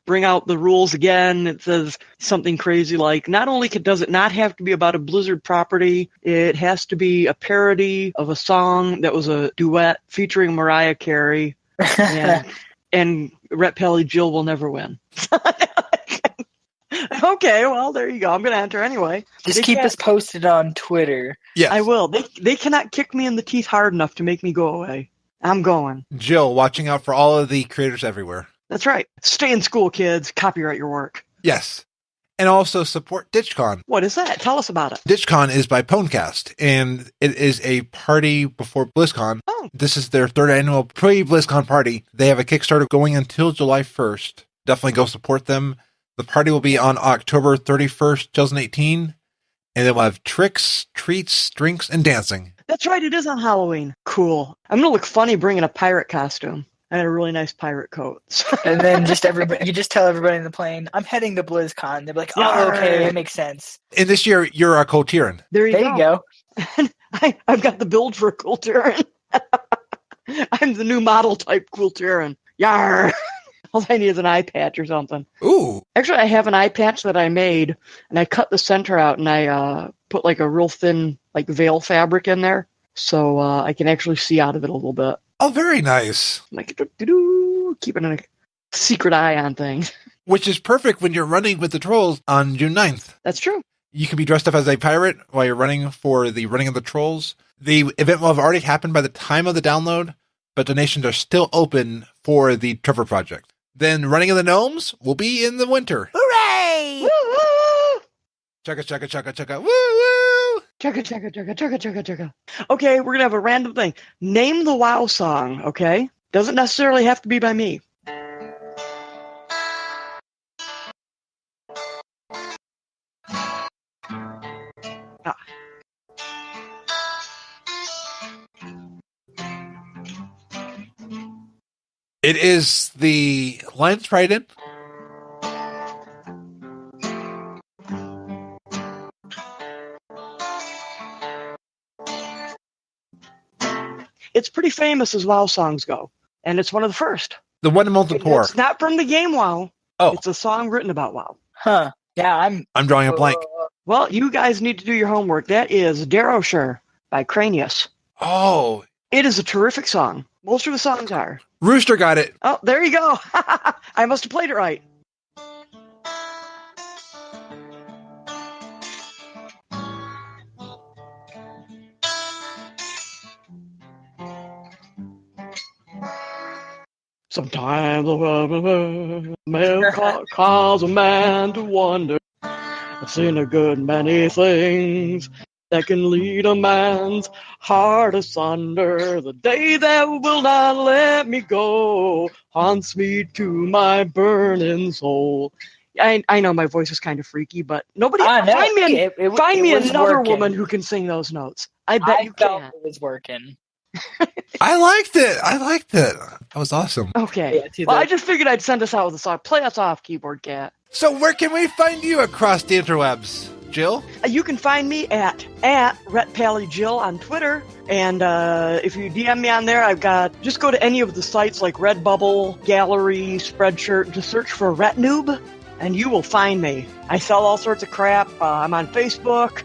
bring out the rules again. It says something crazy like, not only does it not have to be about a Blizzard property, it has to be a parody of a song that was a duet featuring Mariah Carey. And RetPallyJil will never win. Okay, well, there you go. I'm going to enter anyway. Just keep us posted on Twitter. Yes. I will. They cannot kick me in the teeth hard enough to make me go away. I'm going. Jill, watching out for all of the creators everywhere. That's right. Stay in school, kids. Copyright your work. Yes. And also support DitchCon. What is that? Tell us about it. DitchCon is by Pwnecast, and it is a party before BlizzCon. Oh. This is their third annual pre-BlizzCon party. They have a Kickstarter going until July 1st. Definitely go support them. The party will be on October 31st, 2018, and they will have tricks, treats, drinks, and dancing. That's right, it is on Halloween. Cool. I'm going to look funny bringing a pirate costume. I had a really nice pirate coat. And then you just tell everybody in the plane, I'm heading to BlizzCon. They're like, oh, okay, it makes sense. And this year, you're a Coltiran. There you go. I've got the build for a Coltiran. I'm the new model type Coltiran. Yarr! All I need is an eye patch or something. Ooh. Actually, I have an eye patch that I made, and I cut the center out, and I put like a real thin like veil fabric in there, so I can actually see out of it a little bit. Oh, very nice. I'm like, keeping a secret eye on things. Which is perfect when you're running with the trolls on June 9th. That's true. You can be dressed up as a pirate while you're running for the running of the trolls. The event will have already happened by the time of the download, but donations are still open for the Trevor Project. Then Running of the Gnomes will be in the winter. Hooray! Woo-woo! Chugga, chugga, chugga, chugga, woo-woo! Chugga, chugga, chugga, chugga, chugga, chugga. Okay, we're going to have a random thing. Name the WoW song, okay? Doesn't necessarily have to be by me. It is the Lion's Trident. It's pretty famous as WoW songs go, and it's one of the first. The one in Molten Pour. It's not from the game WoW. Oh. It's a song written about WoW. Huh. Yeah, I'm drawing a blank. Well, you guys need to do your homework. That is Darrowshire by Cranius. Oh, It is a terrific song. Most of the songs are. Rooster got it. Oh, there you go. I must have played it right. Sometimes the mail calls a man to wonder. I've seen a good many things that can lead a man's heart asunder. The day that will not let me go haunts me to my burning soul. I know my voice is kind of freaky, but nobody find me another woman who can sing those notes. I bet you can. It was working. I liked it. That was awesome. Okay. Yeah, well, I just figured I'd send us out with a song. Play us off, Keyboard Cat. So where can we find you across the interwebs, Jill? You can find me at RetPallyJil on Twitter. And if you DM me on there, just go to any of the sites like Redbubble, Gallery, Spreadshirt, just search for RetNoob, and you will find me. I sell all sorts of crap. I'm on Facebook.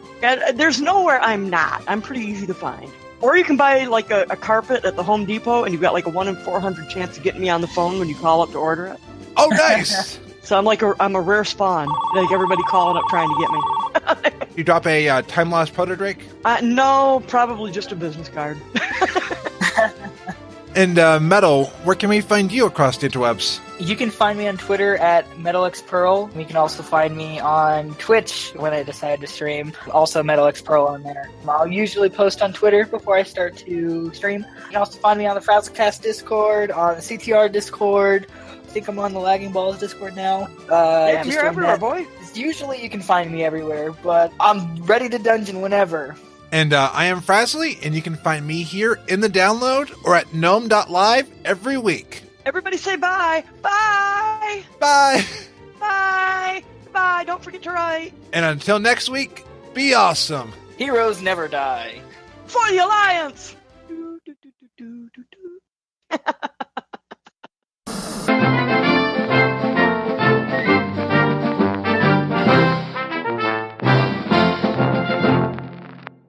There's nowhere I'm not. I'm pretty easy to find. Or you can buy like a carpet at the Home Depot, and you've got like a 1 in 400 chance of getting me on the phone when you call up to order it. Oh, nice! So I'm a rare spawn. Like everybody calling up trying to get me. You drop a time lost proto Drake? No, probably just a business card. And Metal, where can we find you across the interwebs? You can find me on Twitter at MetalXperl. You can also find me on Twitch when I decide to stream. Also MetalXperl on there. I'll usually post on Twitter before I start to stream. You can also find me on the FrazlCast Discord, on the CTR Discord. I think I'm on the Lagging Balls Discord now. Yeah, you're everywhere, boy. Usually you can find me everywhere, but I'm ready to dungeon whenever. And I am Frazly, and you can find me here in the download or at gnome.live every week. Everybody say bye. Bye. Bye. Bye. Bye. Don't forget to write. And until next week, be awesome. Heroes never die. For the Alliance.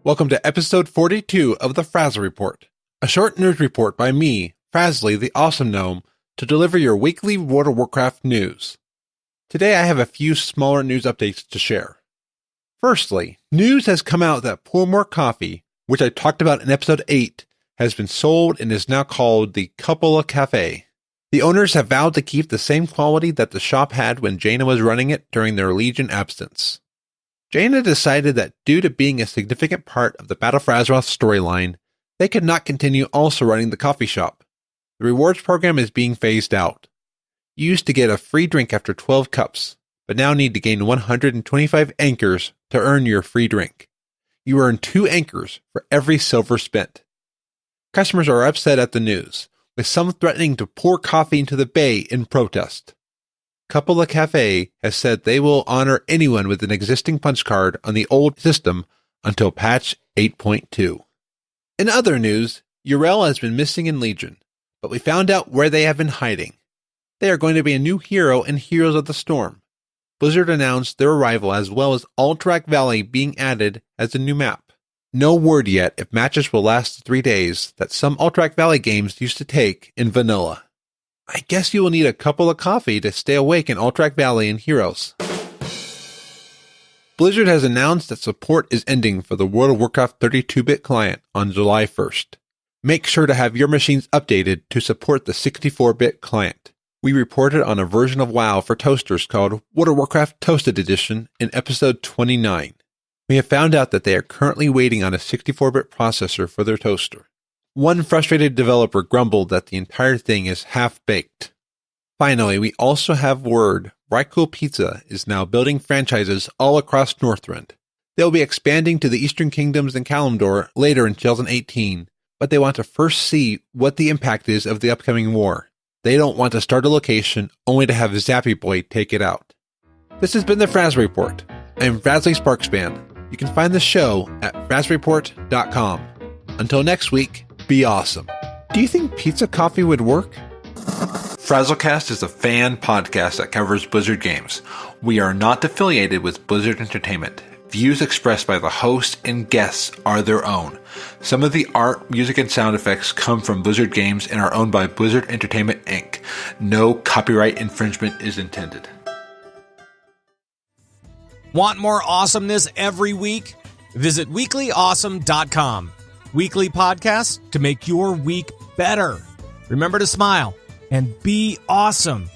Welcome to episode 42 of the Frazzle Report, a short news report by me, Frazly, the Awesome Gnome, to deliver your weekly World of Warcraft news. Today I have a few smaller news updates to share. Firstly, news has come out that Pour More Coffee, which I talked about in episode 8, has been sold and is now called the Cupola Cafe. The owners have vowed to keep the same quality that the shop had when Jaina was running it during their Legion absence. Jaina decided that due to being a significant part of the Battle for Azeroth storyline, they could not continue also running the coffee shop. The rewards program is being phased out. You used to get a free drink after 12 cups, but now need to gain 125 anchors to earn your free drink. You earn 2 anchors for every silver spent. Customers are upset at the news, with some threatening to pour coffee into the bay in protest. Cupola Cafe has said they will honor anyone with an existing punch card on the old system until patch 8.2. In other news, Yrel has been missing in Legion, but we found out where they have been hiding. They are going to be a new hero in Heroes of the Storm. Blizzard announced their arrival as well as Alterac Valley being added as a new map. No word yet if matches will last the 3 days that some Alterac Valley games used to take in vanilla. I guess you will need a cup of coffee to stay awake in Alterac Valley and Heroes. Blizzard has announced that support is ending for the World of Warcraft 32-bit client on July 1st. Make sure to have your machines updated to support the 64-bit client. We reported on a version of WoW for toasters called World of Warcraft Toasted Edition in episode 29. We have found out that they are currently waiting on a 64-bit processor for their toaster. One frustrated developer grumbled that the entire thing is half-baked. Finally, we also have word Rycool Pizza is now building franchises all across Northrend. They'll be expanding to the Eastern Kingdoms and Kalimdor later in 2018, but they want to first see what the impact is of the upcoming war. They don't want to start a location only to have Zappy Boy take it out. This has been the Fraz Report. I'm Frazly Sparkspan. You can find the show at frazreport.com. Until next week, be awesome. Do you think pizza coffee would work? FrazlCast is a fan podcast that covers Blizzard games. We are not affiliated with Blizzard Entertainment. Views expressed by the host and guests are their own. Some of the art, music, and sound effects come from Blizzard games and are owned by Blizzard Entertainment, Inc. No copyright infringement is intended. Want more awesomeness every week? Visit weeklyawesome.com. Weekly podcasts to make your week better. Remember to smile and be awesome.